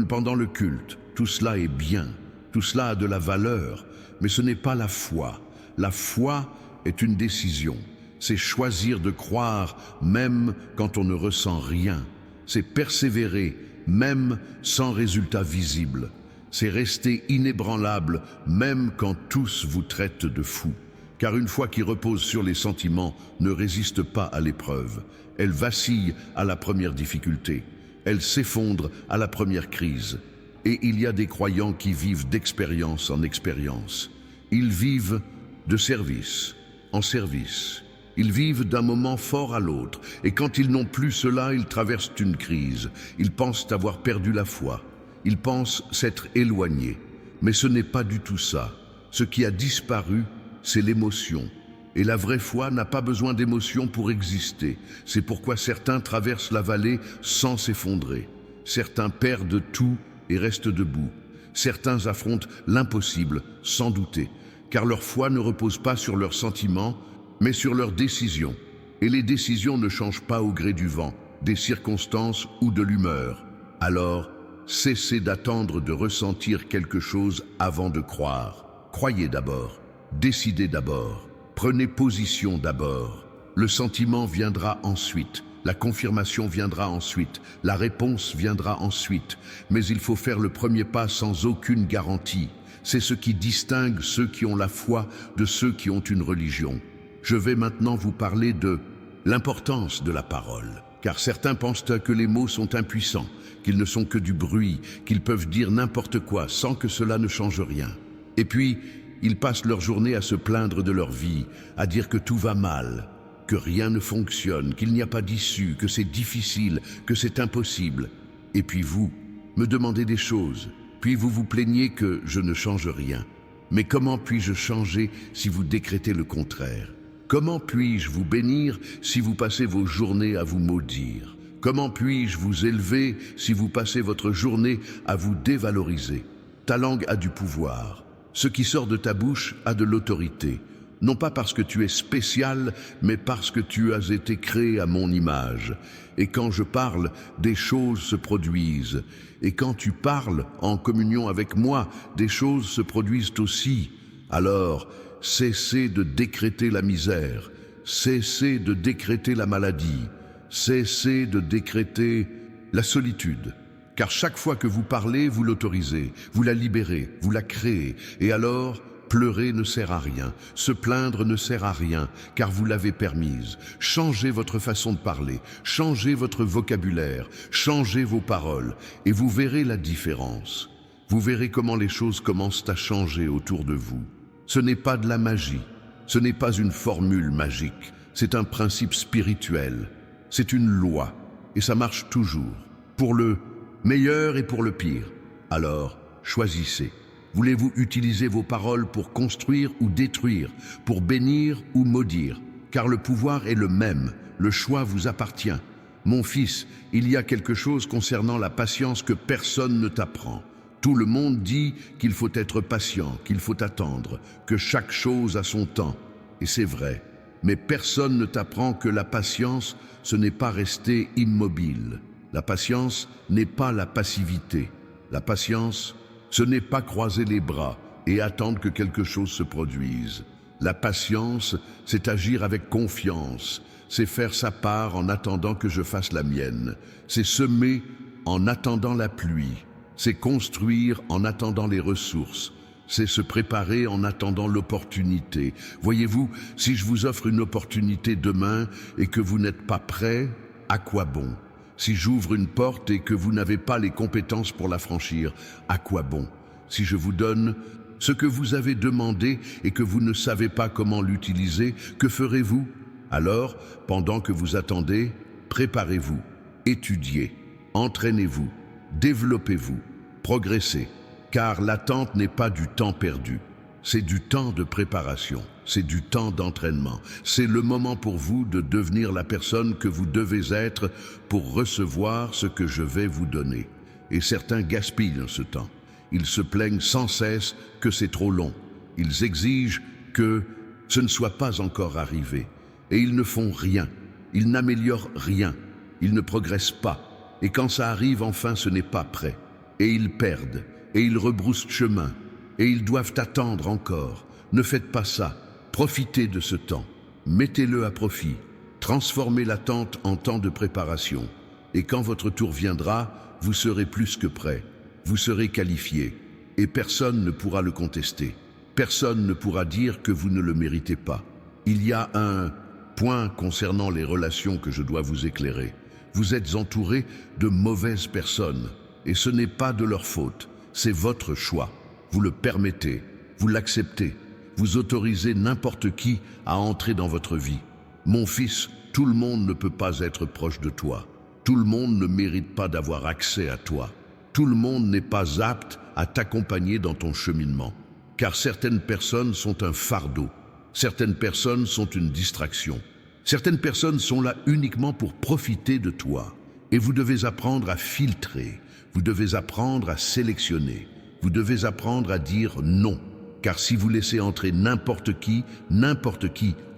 pendant le culte. Tout cela est bien. Tout cela a de la valeur, mais ce n'est pas la foi. La foi est une décision. C'est choisir de croire même quand on ne ressent rien. C'est persévérer même sans résultat visible. C'est rester inébranlable même quand tous vous traitent de fou. Car une foi qui repose sur les sentiments ne résiste pas à l'épreuve. Elle vacille à la première difficulté. Elle s'effondre à la première crise. Et il y a des croyants qui vivent d'expérience en expérience. Ils vivent de service en service. Ils vivent d'un moment fort à l'autre. Et quand ils n'ont plus cela, ils traversent une crise. Ils pensent avoir perdu la foi. Ils pensent s'être éloignés. Mais ce n'est pas du tout ça. Ce qui a disparu, c'est l'émotion. Et la vraie foi n'a pas besoin d'émotion pour exister. C'est pourquoi certains traversent la vallée sans s'effondrer. Certains perdent tout et restent debout. Certains affrontent l'impossible sans douter, car leur foi ne repose pas sur leurs sentiments, mais sur leurs décisions. Et les décisions ne changent pas au gré du vent, des circonstances ou de l'humeur. Alors, cessez d'attendre de ressentir quelque chose avant de croire. Croyez d'abord, décidez d'abord, prenez position d'abord. Le sentiment viendra ensuite, la confirmation viendra ensuite, la réponse viendra ensuite. Mais il faut faire le premier pas sans aucune garantie. C'est ce qui distingue ceux qui ont la foi de ceux qui ont une religion. Je vais maintenant vous parler de l'importance de la parole. Car certains pensent que les mots sont impuissants, qu'ils ne sont que du bruit, qu'ils peuvent dire n'importe quoi sans que cela ne change rien. Et puis, ils passent leur journée à se plaindre de leur vie, à dire que tout va mal, que rien ne fonctionne, qu'il n'y a pas d'issue, que c'est difficile, que c'est impossible. Et puis vous, me demandez des choses, puis vous vous plaignez que je ne change rien. Mais comment puis-je changer si vous décrétez le contraire? Comment puis-je vous bénir si vous passez vos journées à vous maudire? Comment puis-je vous élever si vous passez votre journée à vous dévaloriser? Ta langue a du pouvoir. Ce qui sort de ta bouche a de l'autorité. Non pas parce que tu es spécial, mais parce que tu as été créé à mon image. Et quand je parle, des choses se produisent. Et quand tu parles en communion avec moi, des choses se produisent aussi. Alors, cessez de décréter la misère, cessez de décréter la maladie, cessez de décréter la solitude. Car chaque fois que vous parlez, vous l'autorisez, vous la libérez, vous la créez. Et alors, pleurer ne sert à rien, se plaindre ne sert à rien, car vous l'avez permise. Changez votre façon de parler, changez votre vocabulaire, changez vos paroles, et vous verrez la différence. Vous verrez comment les choses commencent à changer autour de vous. Ce n'est pas de la magie, ce n'est pas une formule magique, c'est un principe spirituel, c'est une loi, et ça marche toujours, pour le meilleur et pour le pire. Alors, choisissez. Voulez-vous utiliser vos paroles pour construire ou détruire, pour bénir ou maudire? Car le pouvoir est le même, le choix vous appartient. Mon fils, il y a quelque chose concernant la patience que personne ne t'apprend. Tout le monde dit qu'il faut être patient, qu'il faut attendre, que chaque chose a son temps. Et c'est vrai. Mais personne ne t'apprend que la patience, ce n'est pas rester immobile. La patience n'est pas la passivité. La patience, ce n'est pas croiser les bras et attendre que quelque chose se produise. La patience, c'est agir avec confiance. C'est faire sa part en attendant que je fasse la mienne. C'est semer en attendant la pluie. C'est construire en attendant les ressources. C'est se préparer en attendant l'opportunité. Voyez-vous, si je vous offre une opportunité demain et que vous n'êtes pas prêt, à quoi bon? Si j'ouvre une porte et que vous n'avez pas les compétences pour la franchir, à quoi bon? Si je vous donne ce que vous avez demandé et que vous ne savez pas comment l'utiliser, que ferez-vous? Alors, pendant que vous attendez, préparez-vous, étudiez, entraînez-vous, développez-vous, progressez, car l'attente n'est pas du temps perdu, c'est du temps de préparation, c'est du temps d'entraînement, c'est le moment pour vous de devenir la personne que vous devez être pour recevoir ce que je vais vous donner. Et certains gaspillent ce temps, ils se plaignent sans cesse que c'est trop long, ils exigent que ce ne soit pas encore arrivé, et ils ne font rien, ils n'améliorent rien, ils ne progressent pas. Et quand ça arrive, enfin, ce n'est pas prêt. Et ils perdent, et ils rebroussent chemin. et ils doivent attendre encore. Ne faites pas ça. Profitez de ce temps. Mettez-le à profit. Transformez l'attente en temps de préparation. Et quand votre tour viendra, vous serez plus que prêt. Vous serez qualifié. Et personne ne pourra le contester. Personne ne pourra dire que vous ne le méritez pas. Il y a un point concernant les relations que je dois vous éclairer. Vous êtes entouré de mauvaises personnes. Et ce n'est pas de leur faute. C'est votre choix. Vous le permettez. Vous l'acceptez. Vous autorisez n'importe qui à entrer dans votre vie. Mon fils, tout le monde ne peut pas être proche de toi. Tout le monde ne mérite pas d'avoir accès à toi. Tout le monde n'est pas apte à t'accompagner dans ton cheminement. Car certaines personnes sont un fardeau. Certaines personnes sont une distraction. Certaines personnes sont là uniquement pour profiter de toi. Et vous devez apprendre à filtrer. Vous devez apprendre à sélectionner. Vous devez apprendre à dire non. Car si vous laissez entrer n'importe qui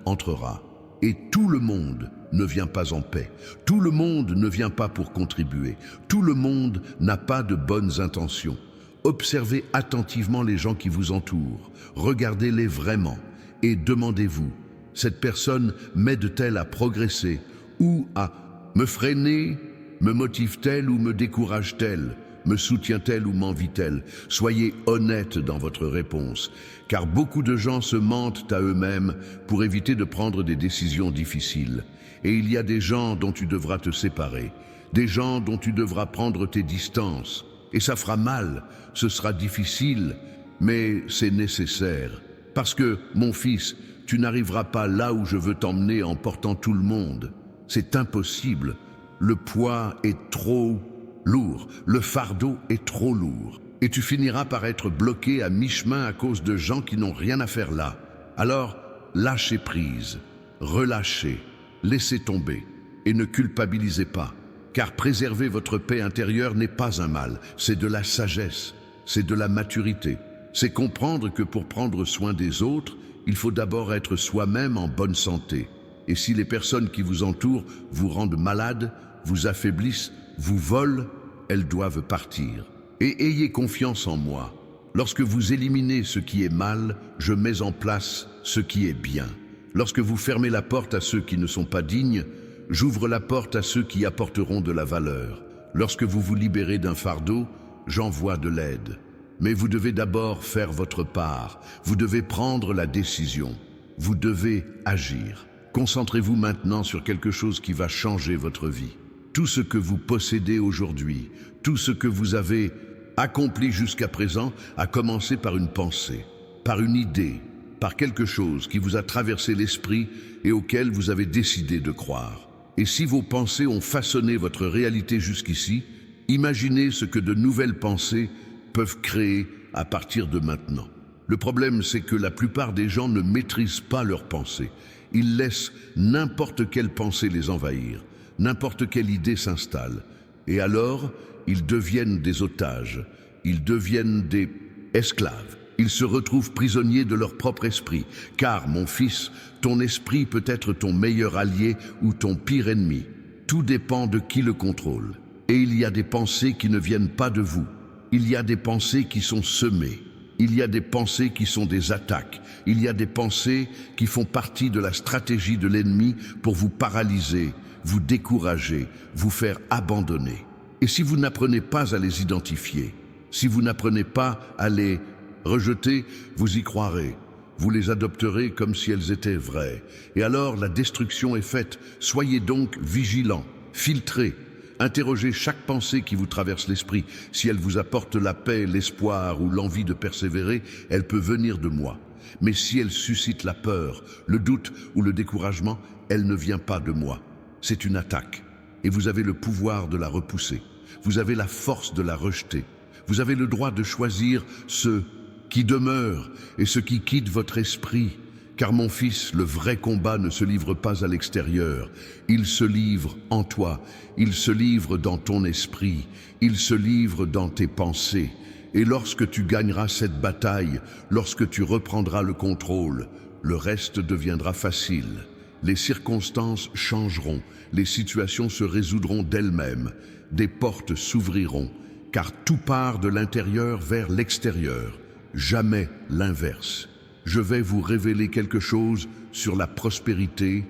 entrera. Et tout le monde ne vient pas en paix. Tout le monde ne vient pas pour contribuer. Tout le monde n'a pas de bonnes intentions. Observez attentivement les gens qui vous entourent. Regardez-les vraiment et demandez-vous, cette personne m'aide-t-elle à progresser ou à me freiner? Me motive-t-elle ou me décourage-t-elle? Me soutient-elle ou m'envie-t-elle? Soyez honnête dans votre réponse, car beaucoup de gens se mentent à eux-mêmes pour éviter de prendre des décisions difficiles. Et il y a des gens dont tu devras te séparer, des gens dont tu devras prendre tes distances. Et ça fera mal, ce sera difficile, mais c'est nécessaire. Parce que, mon fils, tu n'arriveras pas là où je veux t'emmener en portant tout le monde. C'est impossible. Le poids est trop lourd, le fardeau est trop lourd. Et tu finiras par être bloqué à mi-chemin à cause de gens qui n'ont rien à faire là. Alors, lâchez prise, relâchez, laissez tomber et ne culpabilisez pas. Car préserver votre paix intérieure n'est pas un mal, c'est de la sagesse, c'est de la maturité. C'est comprendre que pour prendre soin des autres, il faut d'abord être soi-même en bonne santé. Et si les personnes qui vous entourent vous rendent malade, vous affaiblissent, vous volent, elles doivent partir. Et ayez confiance en moi. Lorsque vous éliminez ce qui est mal, je mets en place ce qui est bien. Lorsque vous fermez la porte à ceux qui ne sont pas dignes, j'ouvre la porte à ceux qui apporteront de la valeur. Lorsque vous vous libérez d'un fardeau, j'envoie de l'aide. Mais vous devez d'abord faire votre part. Vous devez prendre la décision. Vous devez agir. Concentrez-vous maintenant sur quelque chose qui va changer votre vie. Tout ce que vous possédez aujourd'hui, tout ce que vous avez accompli jusqu'à présent a commencé par une pensée, par une idée, par quelque chose qui vous a traversé l'esprit et auquel vous avez décidé de croire. Et si vos pensées ont façonné votre réalité jusqu'ici, imaginez ce que de nouvelles pensées peuvent créer à partir de maintenant. Le problème, c'est que la plupart des gens ne maîtrisent pas leurs pensées. Ils laissent n'importe quelle pensée les envahir. N'importe quelle idée s'installe. Et alors, ils deviennent des otages. Ils deviennent des esclaves. Ils se retrouvent prisonniers de leur propre esprit. Car, mon fils, ton esprit peut être ton meilleur allié ou ton pire ennemi. Tout dépend de qui le contrôle. Et il y a des pensées qui ne viennent pas de vous. Il y a des pensées qui sont semées. Il y a des pensées qui sont des attaques. Il y a des pensées qui font partie de la stratégie de l'ennemi pour vous paralyser, vous décourager, vous faire abandonner. Et si vous n'apprenez pas à les identifier, si vous n'apprenez pas à les rejeter, vous y croirez. Vous les adopterez comme si elles étaient vraies. Et alors la destruction est faite. Soyez donc vigilants, filtrez. Interrogez chaque pensée qui vous traverse l'esprit. Si elle vous apporte la paix, l'espoir ou l'envie de persévérer, elle peut venir de moi. Mais si elle suscite la peur, le doute ou le découragement, elle ne vient pas de moi. C'est une attaque. Et vous avez le pouvoir de la repousser. Vous avez la force de la rejeter. Vous avez le droit de choisir ce qui demeure et ce qui quitte votre esprit. Car mon fils, le vrai combat ne se livre pas à l'extérieur. Il se livre en toi. Il se livre dans ton esprit. Il se livre dans tes pensées. Et lorsque tu gagneras cette bataille, lorsque tu reprendras le contrôle, le reste deviendra facile. Les circonstances changeront, les situations se résoudront d'elles-mêmes, des portes s'ouvriront, car tout part de l'intérieur vers l'extérieur. jamais l'inverse. Je vais vous révéler quelque chose sur la prospérité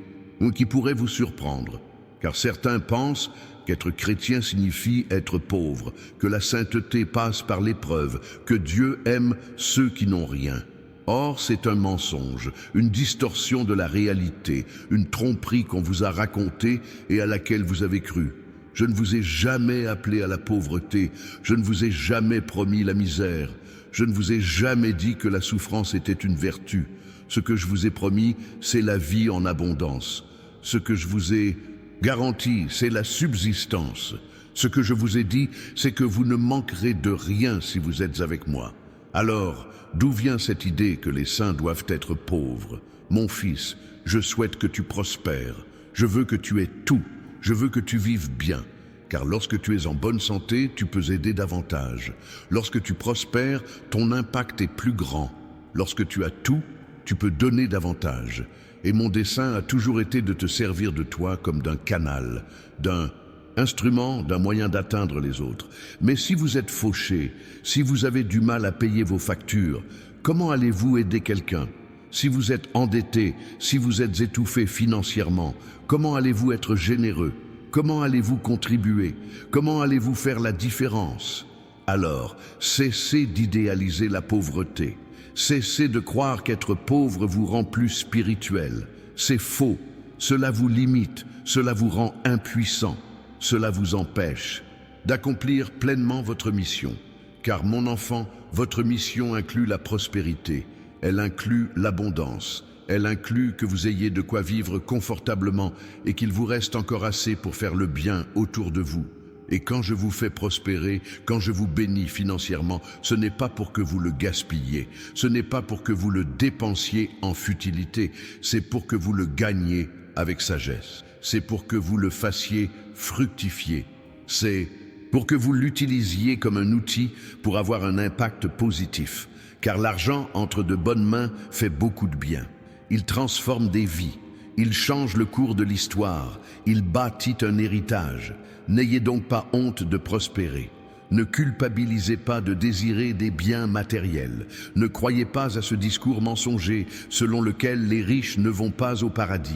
qui pourrait vous surprendre, car certains pensent qu'être chrétien signifie être pauvre, que la sainteté passe par l'épreuve, que Dieu aime ceux qui n'ont rien. Or, c'est un mensonge, une distorsion de la réalité, une tromperie qu'on vous a racontée et à laquelle vous avez cru. Je ne vous ai jamais appelé à la pauvreté, je ne vous ai jamais promis la misère, je ne vous ai jamais dit que la souffrance était une vertu. Ce que je vous ai promis, c'est la vie en abondance. Ce que je vous ai garanti, c'est la subsistance. Ce que je vous ai dit, c'est que vous ne manquerez de rien si vous êtes avec moi. Alors, d'où vient cette idée que les saints doivent être pauvres? Mon fils, je souhaite que tu prospères. Je veux que tu aies tout. Je veux que tu vives bien. Car lorsque tu es en bonne santé, tu peux aider davantage. Lorsque tu prospères, ton impact est plus grand. Lorsque tu as tout, tu peux donner davantage. Et mon dessein a toujours été de te servir de toi comme d'un canal, d'un instrument, d'un moyen d'atteindre les autres. Mais si vous êtes fauché, si vous avez du mal à payer vos factures, comment allez-vous aider quelqu'un? Si vous êtes endetté, si vous êtes étouffé financièrement, comment allez-vous être généreux? Comment allez-vous contribuer? Comment allez-vous faire la différence? Alors, cessez d'idéaliser la pauvreté. Cessez de croire qu'être pauvre vous rend plus spirituel. C'est faux. Cela vous limite, cela vous rend impuissant. Cela vous empêche d'accomplir pleinement votre mission. Car mon enfant, votre mission inclut la prospérité. Elle inclut l'abondance. Elle inclut que vous ayez de quoi vivre confortablement et qu'il vous reste encore assez pour faire le bien autour de vous. Et quand je vous fais prospérer, quand je vous bénis financièrement, ce n'est pas pour que vous le gaspilliez, ce n'est pas pour que vous le dépensiez en futilité, c'est pour que vous le gagniez avec sagesse, c'est pour que vous le fassiez fructifier, c'est pour que vous l'utilisiez comme un outil pour avoir un impact positif. Car l'argent entre de bonnes mains fait beaucoup de bien. Il transforme des vies, il change le cours de l'histoire, il bâtit un héritage. N'ayez donc pas honte de prospérer. Ne culpabilisez pas de désirer des biens matériels. Ne croyez pas à ce discours mensonger selon lequel les riches ne vont pas au paradis.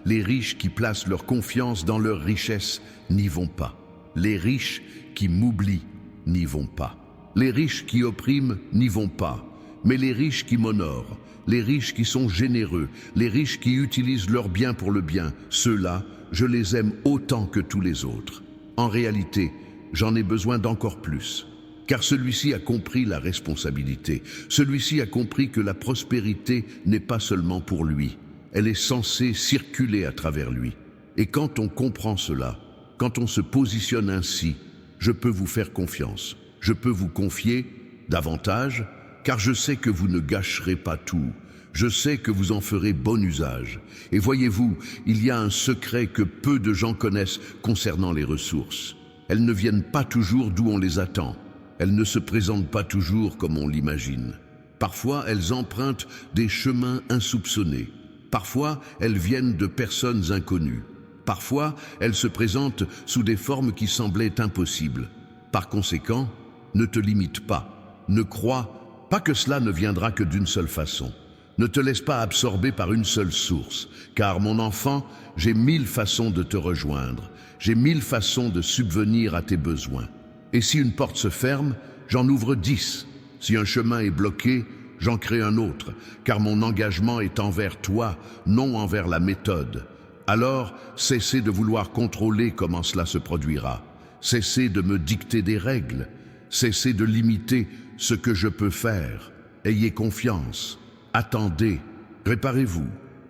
Les riches qui placent leur confiance dans leur richesse n'y vont pas. Les riches qui m'oublient n'y vont pas. Les riches qui oppriment n'y vont pas. Mais les riches qui m'honorent, les riches qui sont généreux, les riches qui utilisent leurs biens pour le bien, ceux-là, je les aime autant que tous les autres. En réalité, j'en ai besoin d'encore plus. Car celui-ci a compris la responsabilité. Celui-ci a compris que la prospérité n'est pas seulement pour lui. Elle est censée circuler à travers lui. Et quand on comprend cela, quand on se positionne ainsi, je peux vous faire confiance. Je peux vous confier davantage, car je sais que vous ne gâcherez pas tout. Je sais que vous en ferez bon usage. Et voyez-vous, il y a un secret que peu de gens connaissent concernant les ressources. Elles ne viennent pas toujours d'où on les attend. Elles ne se présentent pas toujours comme on l'imagine. Parfois, elles empruntent des chemins insoupçonnés. Parfois, elles viennent de personnes inconnues. Parfois, elles se présentent sous des formes qui semblaient impossibles. Par conséquent, ne te limite pas. Ne crois pas que cela ne viendra que d'une seule façon. Ne te laisse pas absorber par une seule source, car mon enfant, j'ai 1000 façons de te rejoindre. J'ai 1000 façons de subvenir à tes besoins. Et si une porte se ferme, j'en ouvre 10. Si un chemin est bloqué, j'en crée un autre, car mon engagement est envers toi, non envers la méthode. Alors, cessez de vouloir contrôler comment cela se produira. Cessez de me dicter des règles. Cessez de limiter ce que je peux faire. Ayez confiance. Attendez. Préparez-vous.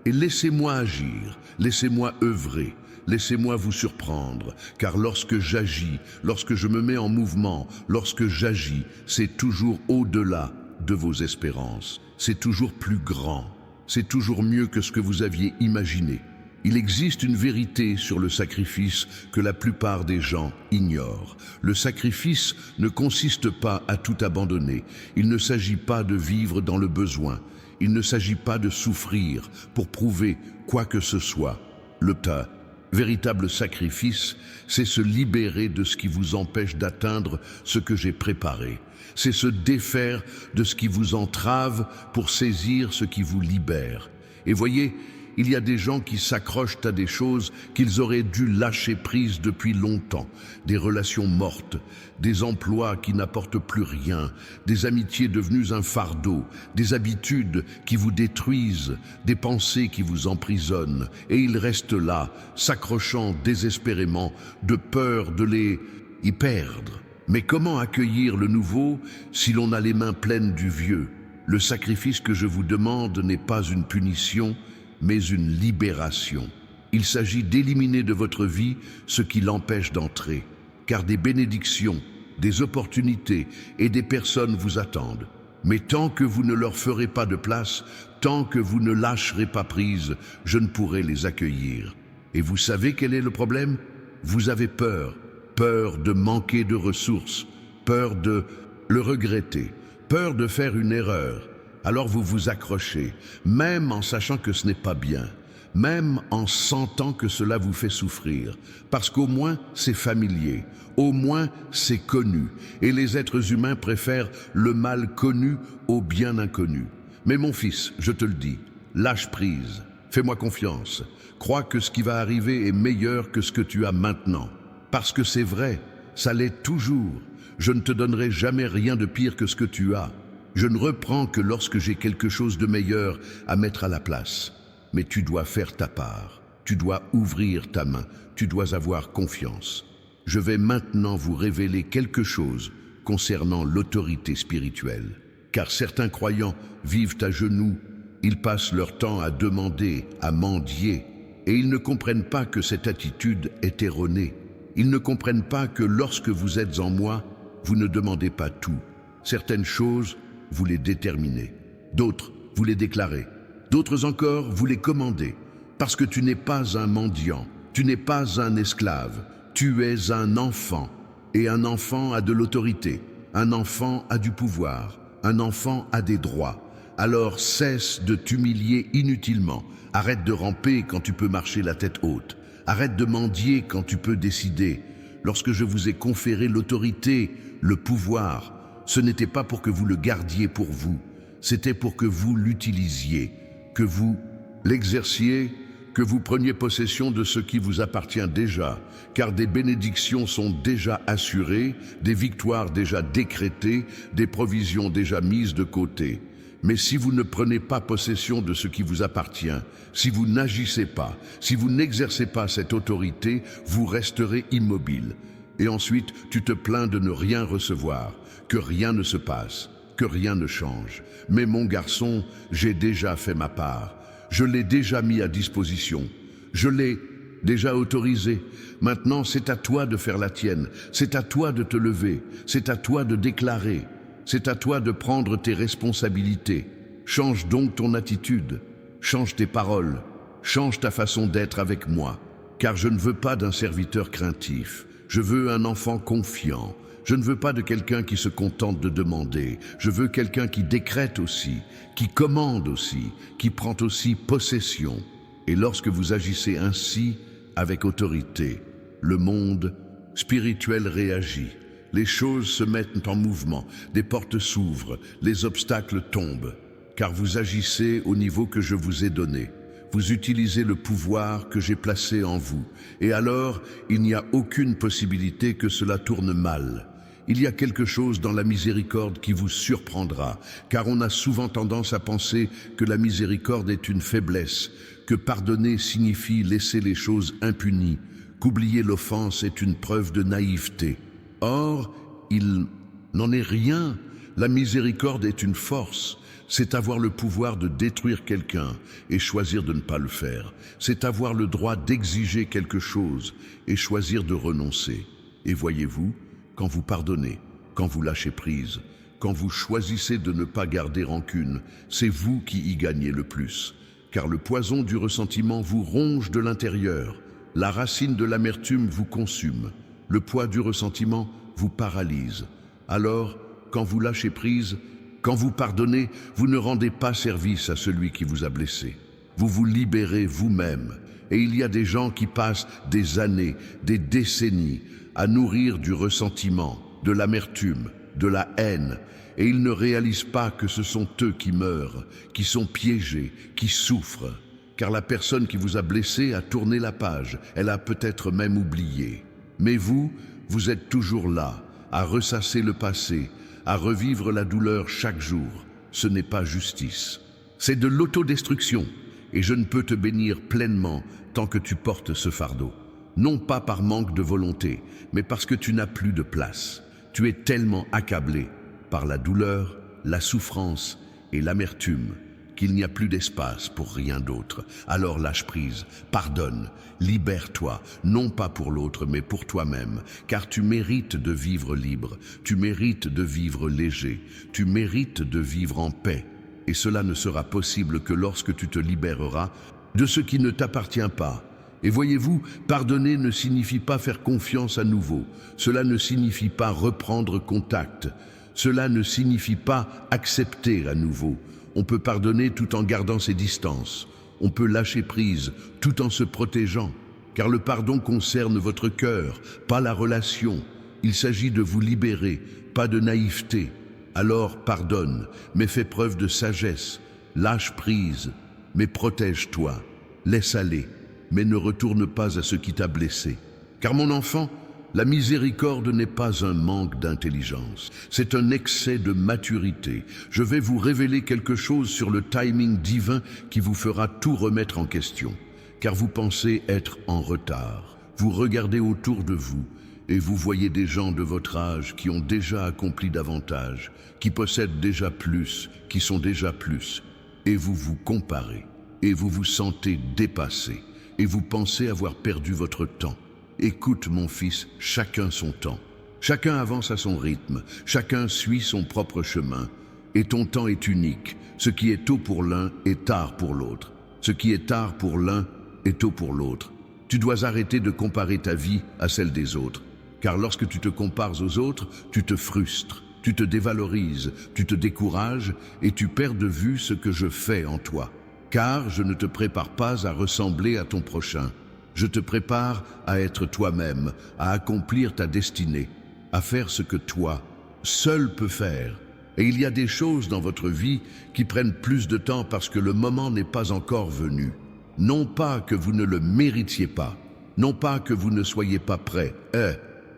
Et laissez-moi agir. Laissez-moi œuvrer. Laissez-moi vous surprendre, car lorsque j'agis, lorsque je me mets en mouvement, lorsque j'agis, c'est toujours au-delà de vos espérances. C'est toujours plus grand. C'est toujours mieux que ce que vous aviez imaginé. Il existe une vérité sur le sacrifice que la plupart des gens ignorent. Le sacrifice ne consiste pas à tout abandonner. Il ne s'agit pas de vivre dans le besoin. Il ne s'agit pas de souffrir pour prouver quoi que ce soit. Le tas. Véritable sacrifice, c'est se libérer de ce qui vous empêche d'atteindre ce que j'ai préparé. C'est se défaire de ce qui vous entrave pour saisir ce qui vous libère. Et voyez, il y a des gens qui s'accrochent à des choses qu'ils auraient dû lâcher prise depuis longtemps. Des relations mortes, des emplois qui n'apportent plus rien, des amitiés devenues un fardeau, des habitudes qui vous détruisent, des pensées qui vous emprisonnent. Et ils restent là, s'accrochant désespérément, de peur de les y perdre. Mais comment accueillir le nouveau si l'on a les mains pleines du vieux? Le sacrifice que je vous demande n'est pas une punition, mais une libération. Il s'agit d'éliminer de votre vie ce qui l'empêche d'entrer, car des bénédictions, des opportunités et des personnes vous attendent. Mais tant que vous ne leur ferez pas de place, tant que vous ne lâcherez pas prise, je ne pourrai les accueillir. Et vous savez quel est le problème? Vous avez peur, peur de manquer de ressources, peur de le regretter, peur de faire une erreur. Alors vous vous accrochez, même en sachant que ce n'est pas bien, même en sentant que cela vous fait souffrir, parce qu'au moins c'est familier, au moins c'est connu, et les êtres humains préfèrent le mal connu au bien inconnu. Mais mon fils, je te le dis, lâche prise, fais-moi confiance, crois que ce qui va arriver est meilleur que ce que tu as maintenant, parce que c'est vrai, ça l'est toujours, je ne te donnerai jamais rien de pire que ce que tu as. Je ne reprends que lorsque j'ai quelque chose de meilleur à mettre à la place. Mais tu dois faire ta part, tu dois ouvrir ta main, tu dois avoir confiance. Je vais maintenant vous révéler quelque chose concernant l'autorité spirituelle. Car certains croyants vivent à genoux, ils passent leur temps à demander, à mendier, et ils ne comprennent pas que cette attitude est erronée. Ils ne comprennent pas que lorsque vous êtes en moi, vous ne demandez pas tout. Certaines choses, vous les déterminez. D'autres, vous les déclarez. D'autres encore, vous les commandez. Parce que tu n'es pas un mendiant, tu n'es pas un esclave, tu es un enfant. Et un enfant a de l'autorité, un enfant a du pouvoir, un enfant a des droits. Alors cesse de t'humilier inutilement. Arrête de ramper quand tu peux marcher la tête haute. Arrête de mendier quand tu peux décider. Lorsque je vous ai conféré l'autorité, le pouvoir, ce n'était pas pour que vous le gardiez pour vous, c'était pour que vous l'utilisiez, que vous l'exerciez, que vous preniez possession de ce qui vous appartient déjà, car des bénédictions sont déjà assurées, des victoires déjà décrétées, des provisions déjà mises de côté. Mais si vous ne prenez pas possession de ce qui vous appartient, si vous n'agissez pas, si vous n'exercez pas cette autorité, vous resterez immobile. Et ensuite, tu te plains de ne rien recevoir, que rien ne se passe, que rien ne change. Mais mon garçon, j'ai déjà fait ma part. Je l'ai déjà mis à disposition. Je l'ai déjà autorisé. Maintenant, c'est à toi de faire la tienne. C'est à toi de te lever. C'est à toi de déclarer. C'est à toi de prendre tes responsabilités. Change donc ton attitude. Change tes paroles. Change ta façon d'être avec moi. Car je ne veux pas d'un serviteur craintif. Je veux un enfant confiant. Je ne veux pas de quelqu'un qui se contente de demander. Je veux quelqu'un qui décrète aussi, qui commande aussi, qui prend aussi possession. Et lorsque vous agissez ainsi, avec autorité, le monde spirituel réagit. Les choses se mettent en mouvement, des portes s'ouvrent, les obstacles tombent. Car vous agissez au niveau que je vous ai donné. Vous utilisez le pouvoir que j'ai placé en vous. Et alors, il n'y a aucune possibilité que cela tourne mal. Il y a quelque chose dans la miséricorde qui vous surprendra, car on a souvent tendance à penser que la miséricorde est une faiblesse, que pardonner signifie laisser les choses impunies, qu'oublier l'offense est une preuve de naïveté. Or, il n'en est rien. La miséricorde est une force. C'est avoir le pouvoir de détruire quelqu'un et choisir de ne pas le faire. C'est avoir le droit d'exiger quelque chose et choisir de renoncer. Et voyez-vous, quand vous pardonnez, quand vous lâchez prise, quand vous choisissez de ne pas garder rancune, c'est vous qui y gagnez le plus. Car le poison du ressentiment vous ronge de l'intérieur. La racine de l'amertume vous consume. Le poids du ressentiment vous paralyse. Alors, quand vous lâchez prise, quand vous pardonnez, vous ne rendez pas service à celui qui vous a blessé. Vous vous libérez vous-même Et il y a des gens qui passent des années, des décennies à nourrir du ressentiment, de l'amertume, de la haine, et ils ne réalisent pas que ce sont eux qui meurent, qui sont piégés, qui souffrent. Car la personne qui vous a blessé a tourné la page, elle a peut-être même oublié. Mais vous, vous êtes toujours là, à ressasser le passé, à revivre la douleur chaque jour. Ce n'est pas justice. C'est de l'autodestruction, et je ne peux te bénir pleinement tant que tu portes ce fardeau. Non pas par manque de volonté, mais parce que tu n'as plus de place. Tu es tellement accablé par la douleur, la souffrance et l'amertume qu'il n'y a plus d'espace pour rien d'autre. Alors lâche prise, pardonne, libère-toi, non pas pour l'autre mais pour toi-même, car tu mérites de vivre libre, tu mérites de vivre léger, tu mérites de vivre en paix. Et cela ne sera possible que lorsque tu te libéreras de ce qui ne t'appartient pas. Et voyez-vous, pardonner ne signifie pas faire confiance à nouveau, cela ne signifie pas reprendre contact, cela ne signifie pas accepter à nouveau. On peut pardonner tout en gardant ses distances. On peut lâcher prise tout en se protégeant. Car le pardon concerne votre cœur, pas la relation. Il s'agit de vous libérer, pas de naïveté. Alors pardonne, mais fais preuve de sagesse. Lâche prise, mais protège-toi. Laisse aller, mais ne retourne pas à ce qui t'a blessé. Car mon enfant, la miséricorde n'est pas un manque d'intelligence, c'est un excès de maturité. Je vais vous révéler quelque chose sur le timing divin qui vous fera tout remettre en question. Car vous pensez être en retard. Vous regardez autour de vous et vous voyez des gens de votre âge qui ont déjà accompli davantage, qui possèdent déjà plus, qui sont déjà plus. Et vous vous comparez, et vous vous sentez dépassé, et vous pensez avoir perdu votre temps. Écoute mon fils, chacun son temps. Chacun avance à son rythme, chacun suit son propre chemin. Et ton temps est unique. Ce qui est tôt pour l'un est tard pour l'autre. Ce qui est tard pour l'un est tôt pour l'autre. Tu dois arrêter de comparer ta vie à celle des autres. Car lorsque tu te compares aux autres, tu te frustres, tu te dévalorises, tu te décourages et tu perds de vue ce que je fais en toi. Car je ne te prépare pas à ressembler à ton prochain. Je te prépare à être toi-même, à accomplir ta destinée, à faire ce que toi, seul peux faire. Et il y a des choses dans votre vie qui prennent plus de temps parce que le moment n'est pas encore venu. Non pas que vous ne le méritiez pas, non pas que vous ne soyez pas prêt,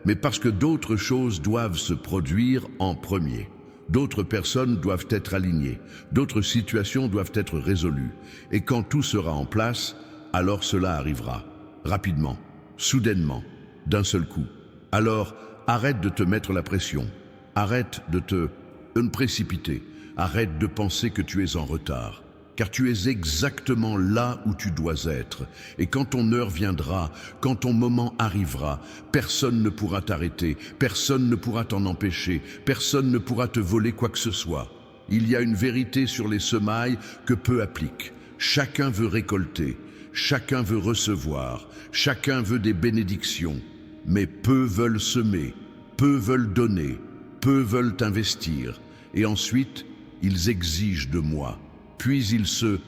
mais parce que d'autres choses doivent se produire en premier. D'autres personnes doivent être alignées, d'autres situations doivent être résolues. Et quand tout sera en place, alors cela arrivera. Rapidement, soudainement, d'un seul coup. Alors, arrête de te mettre la pression. Arrête de te précipiter. Arrête de penser que tu es en retard. Car tu es exactement là où tu dois être. Et quand ton heure viendra, quand ton moment arrivera, personne ne pourra t'arrêter, personne ne pourra t'en empêcher, personne ne pourra te voler quoi que ce soit. Il y a une vérité sur les semailles que peu appliquent. Chacun veut récolter. Chacun veut recevoir, chacun veut des bénédictions, mais peu veulent semer, peu veulent donner, peu veulent investir, et ensuite, ils exigent de moi. Puis ils se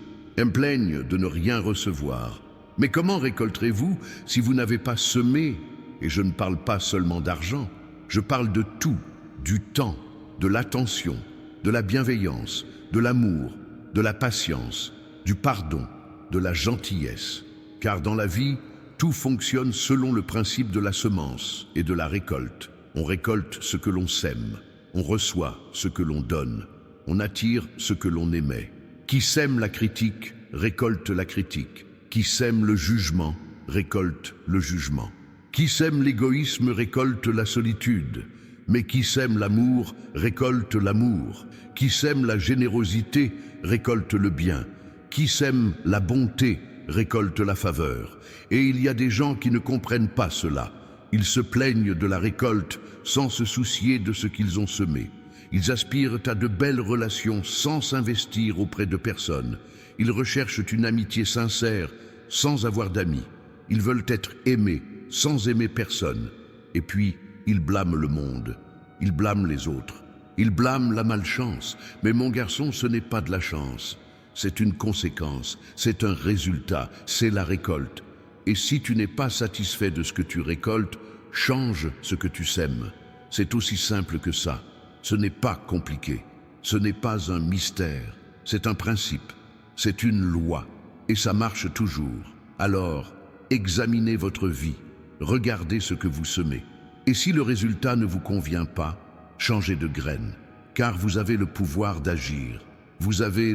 plaignent de ne rien recevoir. Mais comment récolterez-vous si vous n'avez pas semé? Et je ne parle pas seulement d'argent, je parle de tout, du temps, de l'attention, de la bienveillance, de l'amour, de la patience, du pardon, de la gentillesse, car dans la vie, tout fonctionne selon le principe de la semence et de la récolte. On récolte ce que l'on sème, on reçoit ce que l'on donne, on attire ce que l'on émet. Qui sème la critique, récolte la critique. Qui sème le jugement, récolte le jugement. Qui sème l'égoïsme, récolte la solitude. Mais qui sème l'amour, récolte l'amour. Qui sème la générosité, récolte le bien. Qui sème la bonté récolte la faveur. Et il y a des gens qui ne comprennent pas cela. Ils se plaignent de la récolte sans se soucier de ce qu'ils ont semé. Ils aspirent à de belles relations sans s'investir auprès de personne. Ils recherchent une amitié sincère sans avoir d'amis. Ils veulent être aimés sans aimer personne. Et puis, ils blâment le monde. Ils blâment les autres. Ils blâment la malchance. Mais mon garçon, ce n'est pas de la chance. C'est une conséquence, c'est un résultat, c'est la récolte. Et si tu n'es pas satisfait de ce que tu récoltes, change ce que tu sèmes. C'est aussi simple que ça. Ce n'est pas compliqué. Ce n'est pas un mystère. C'est un principe. C'est une loi. Et ça marche toujours. Alors, examinez votre vie. Regardez ce que vous semez. Et si le résultat ne vous convient pas, changez de graine. Car vous avez le pouvoir d'agir. Vous avez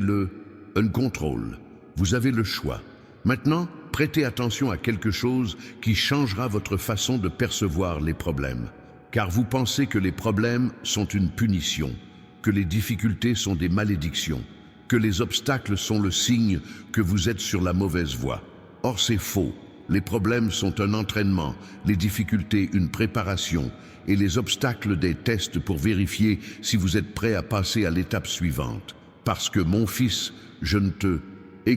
un contrôle. Vous avez le choix. Maintenant, prêtez attention à quelque chose qui changera votre façon de percevoir les problèmes. Car vous pensez que les problèmes sont une punition, que les difficultés sont des malédictions, que les obstacles sont le signe que vous êtes sur la mauvaise voie. Or, c'est faux. Les problèmes sont un entraînement, les difficultés une préparation et les obstacles des tests pour vérifier si vous êtes prêt à passer à l'étape suivante. Parce que, mon fils, je ne te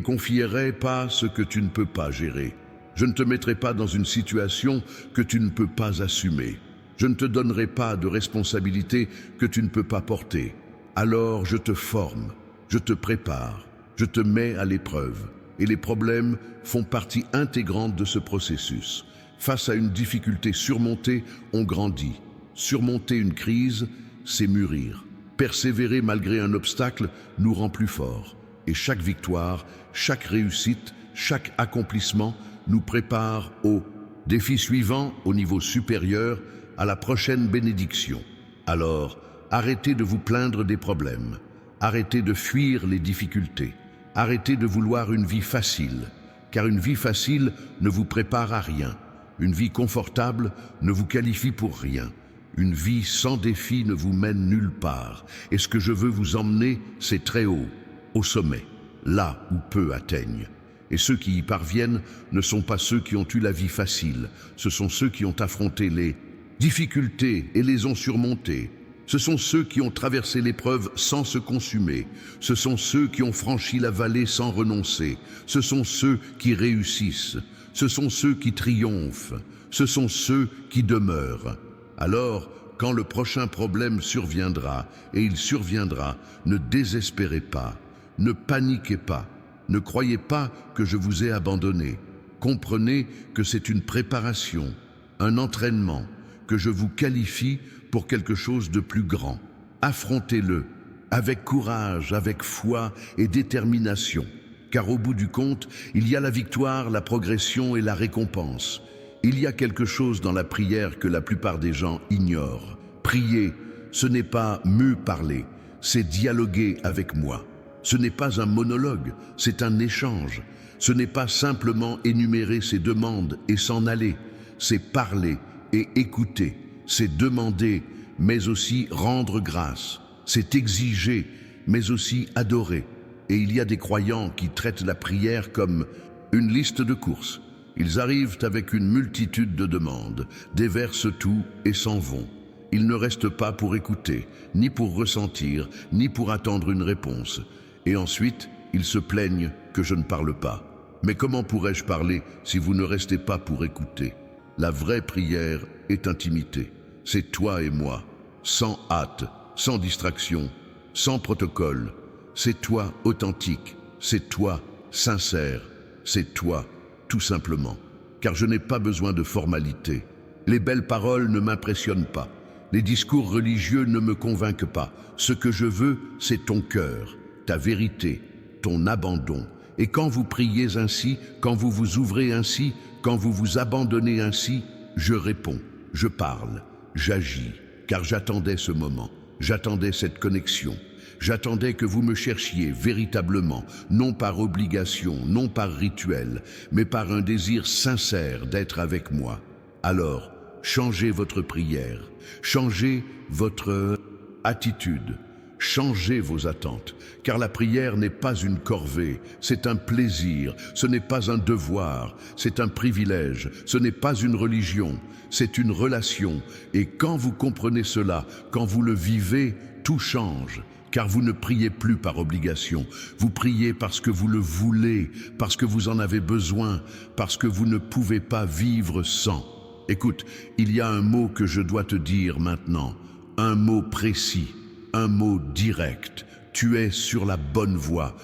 confierai pas ce que tu ne peux pas gérer. Je ne te mettrai pas dans une situation que tu ne peux pas assumer. Je ne te donnerai pas de responsabilité que tu ne peux pas porter. Alors je te forme, je te prépare, je te mets à l'épreuve. Et les problèmes font partie intégrante de ce processus. Face à une difficulté surmontée, on grandit. Surmonter une crise, c'est mûrir. Persévérer malgré un obstacle nous rend plus forts. Et chaque victoire, chaque réussite, chaque accomplissement nous prépare au défi suivant, au niveau supérieur, à la prochaine bénédiction. Alors, arrêtez de vous plaindre des problèmes. Arrêtez de fuir les difficultés. Arrêtez de vouloir une vie facile, car une vie facile ne vous prépare à rien. Une vie confortable ne vous qualifie pour rien. Une vie sans défi ne vous mène nulle part. Et ce que je veux vous emmener, c'est très haut, au sommet, là où peu atteignent. Et ceux qui y parviennent ne sont pas ceux qui ont eu la vie facile, ce sont ceux qui ont affronté les difficultés et les ont surmontées. Ce sont ceux qui ont traversé l'épreuve sans se consumer. Ce sont ceux qui ont franchi la vallée sans renoncer. Ce sont ceux qui réussissent. Ce sont ceux qui triomphent. Ce sont ceux qui demeurent. Alors, quand le prochain problème surviendra, et il surviendra, ne désespérez pas, ne paniquez pas, ne croyez pas que je vous ai abandonné. Comprenez que c'est une préparation, un entraînement, que je vous qualifie pour quelque chose de plus grand. Affrontez-le, avec courage, avec foi et détermination, car au bout du compte, il y a la victoire, la progression et la récompense. Il y a quelque chose dans la prière que la plupart des gens ignorent. Prier, ce n'est pas me parler, c'est dialoguer avec moi. Ce n'est pas un monologue, c'est un échange. Ce n'est pas simplement énumérer ses demandes et s'en aller, c'est parler et écouter. C'est demander, mais aussi rendre grâce. C'est exiger, mais aussi adorer. Et il y a des croyants qui traitent la prière comme une liste de courses. Ils arrivent avec une multitude de demandes, déversent tout et s'en vont. Ils ne restent pas pour écouter, ni pour ressentir, ni pour attendre une réponse. Et ensuite, ils se plaignent que je ne parle pas. Mais comment pourrais-je parler si vous ne restez pas pour écouter? La vraie prière est intimité. C'est toi et moi, sans hâte, sans distraction, sans protocole. C'est toi authentique, c'est toi sincère, c'est toi tout simplement. Car je n'ai pas besoin de formalité. Les belles paroles ne m'impressionnent pas. Les discours religieux ne me convainquent pas. Ce que je veux, c'est ton cœur, ta vérité, ton abandon. Et quand vous priez ainsi, quand vous vous ouvrez ainsi, quand vous vous abandonnez ainsi, je réponds, je parle, j'agis, car j'attendais ce moment, j'attendais cette connexion, j'attendais que vous me cherchiez véritablement, non par obligation, non par rituel, mais par un désir sincère d'être avec moi. Alors, changez votre prière, changez votre attitude, changez vos attentes, car la prière n'est pas une corvée, c'est un plaisir, ce n'est pas un devoir, c'est un privilège, ce n'est pas une religion, c'est une relation. Et quand vous comprenez cela, quand vous le vivez, tout change, car vous ne priez plus par obligation, vous priez parce que vous le voulez, parce que vous en avez besoin, parce que vous ne pouvez pas vivre sans. Écoute, il y a un mot que je dois te dire maintenant, un mot précis, un mot direct. Tu es sur la bonne voie.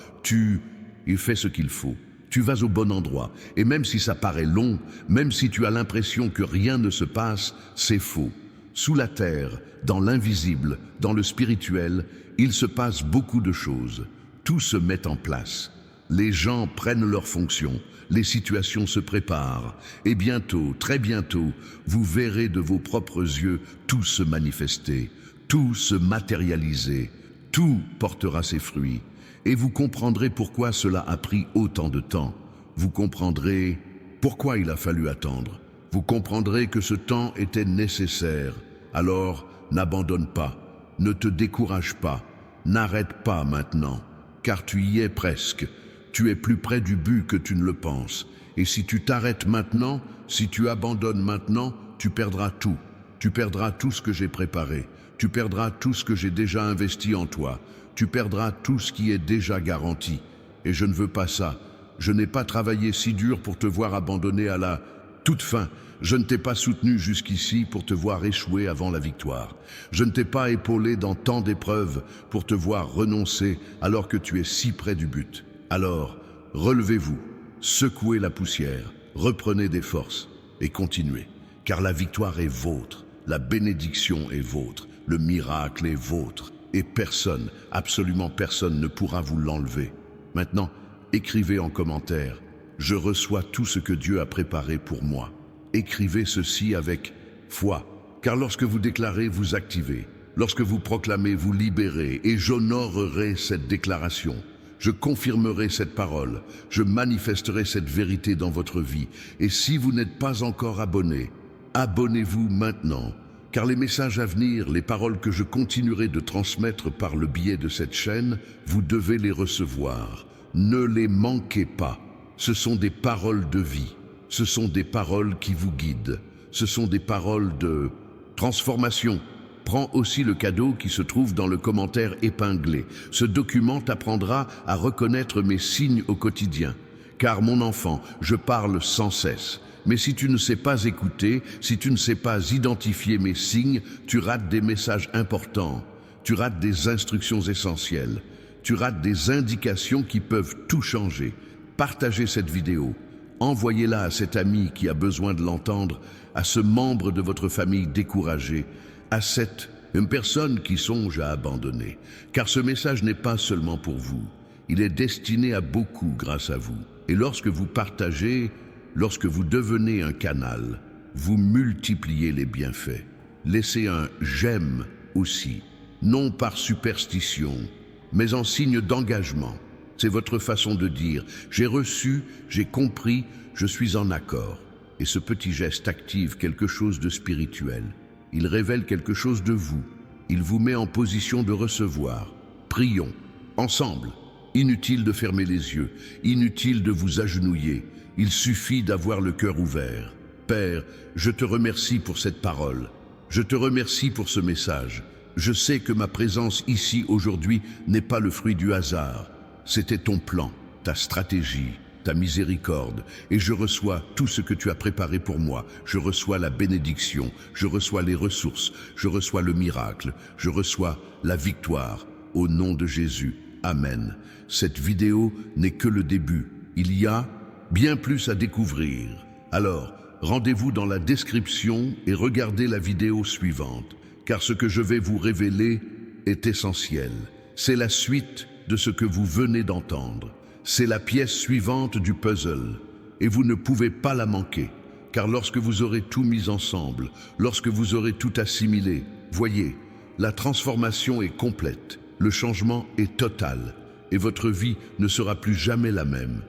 Il fait ce qu'il faut. Tu vas au bon endroit. Et même si ça paraît long, même si tu as l'impression que rien ne se passe, c'est faux. Sous la terre, dans l'invisible, dans le spirituel, il se passe beaucoup de choses. Tout se met en place. Les gens prennent leurs fonctions, les situations se préparent, et bientôt, très bientôt, vous verrez de vos propres yeux tout se manifester, tout se matérialiser, tout portera ses fruits, et vous comprendrez pourquoi cela a pris autant de temps. Vous comprendrez pourquoi il a fallu attendre. Vous comprendrez que ce temps était nécessaire. Alors, n'abandonne pas, ne te décourage pas, n'arrête pas maintenant, car tu y es presque. Tu es plus près du but que tu ne le penses. Et si tu t'arrêtes maintenant, si tu abandonnes maintenant, tu perdras tout. Tu perdras tout ce que j'ai préparé. Tu perdras tout ce que j'ai déjà investi en toi. Tu perdras tout ce qui est déjà garanti. Et je ne veux pas ça. Je n'ai pas travaillé si dur pour te voir abandonner à la toute fin. Je ne t'ai pas soutenu jusqu'ici pour te voir échouer avant la victoire. Je ne t'ai pas épaulé dans tant d'épreuves pour te voir renoncer alors que tu es si près du but. Alors, relevez-vous, secouez la poussière, reprenez des forces et continuez, car la victoire est vôtre, la bénédiction est vôtre, le miracle est vôtre, et personne, absolument personne ne pourra vous l'enlever. Maintenant, écrivez en commentaire, je reçois tout ce que Dieu a préparé pour moi. Écrivez ceci avec foi, car lorsque vous déclarez, vous activez, lorsque vous proclamez, vous libérez, et j'honorerai cette déclaration. Je confirmerai cette parole, je manifesterai cette vérité dans votre vie. Et si vous n'êtes pas encore abonné, abonnez-vous maintenant, car les messages à venir, les paroles que je continuerai de transmettre par le biais de cette chaîne, vous devez les recevoir. Ne les manquez pas. Ce sont des paroles de vie, ce sont des paroles qui vous guident, ce sont des paroles de transformation. Prends aussi le cadeau qui se trouve dans le commentaire épinglé. Ce document t'apprendra à reconnaître mes signes au quotidien. Car mon enfant, je parle sans cesse. Mais si tu ne sais pas écouter, si tu ne sais pas identifier mes signes, tu rates des messages importants. Tu rates des instructions essentielles. Tu rates des indications qui peuvent tout changer. Partagez cette vidéo. Envoyez-la à cet ami qui a besoin de l'entendre, à ce membre de votre famille découragé, à cette personne qui songe à abandonner. Car ce message n'est pas seulement pour vous, il est destiné à beaucoup grâce à vous. Et lorsque vous partagez, lorsque vous devenez un canal, vous multipliez les bienfaits. Laissez un j'aime aussi, non par superstition, mais en signe d'engagement. C'est votre façon de dire « j'ai reçu, j'ai compris, je suis en accord ». Et ce petit geste active quelque chose de spirituel. Il révèle quelque chose de vous. Il vous met en position de recevoir. Prions, ensemble. Inutile de fermer les yeux, inutile de vous agenouiller. Il suffit d'avoir le cœur ouvert. Père, je te remercie pour cette parole. Je te remercie pour ce message. Je sais que ma présence ici aujourd'hui n'est pas le fruit du hasard. C'était ton plan, ta stratégie, ta miséricorde, et je reçois tout ce que tu as préparé pour moi. Je reçois la bénédiction, je reçois les ressources, je reçois le miracle, je reçois la victoire. Au nom de Jésus, Amen. Cette vidéo n'est que le début. Il y a bien plus à découvrir. Alors, rendez-vous dans la description et regardez la vidéo suivante, car ce que je vais vous révéler est essentiel. C'est la suite de ce que vous venez d'entendre. C'est la pièce suivante du puzzle, et vous ne pouvez pas la manquer, car lorsque vous aurez tout mis ensemble, lorsque vous aurez tout assimilé, voyez, la transformation est complète, le changement est total, et votre vie ne sera plus jamais la même.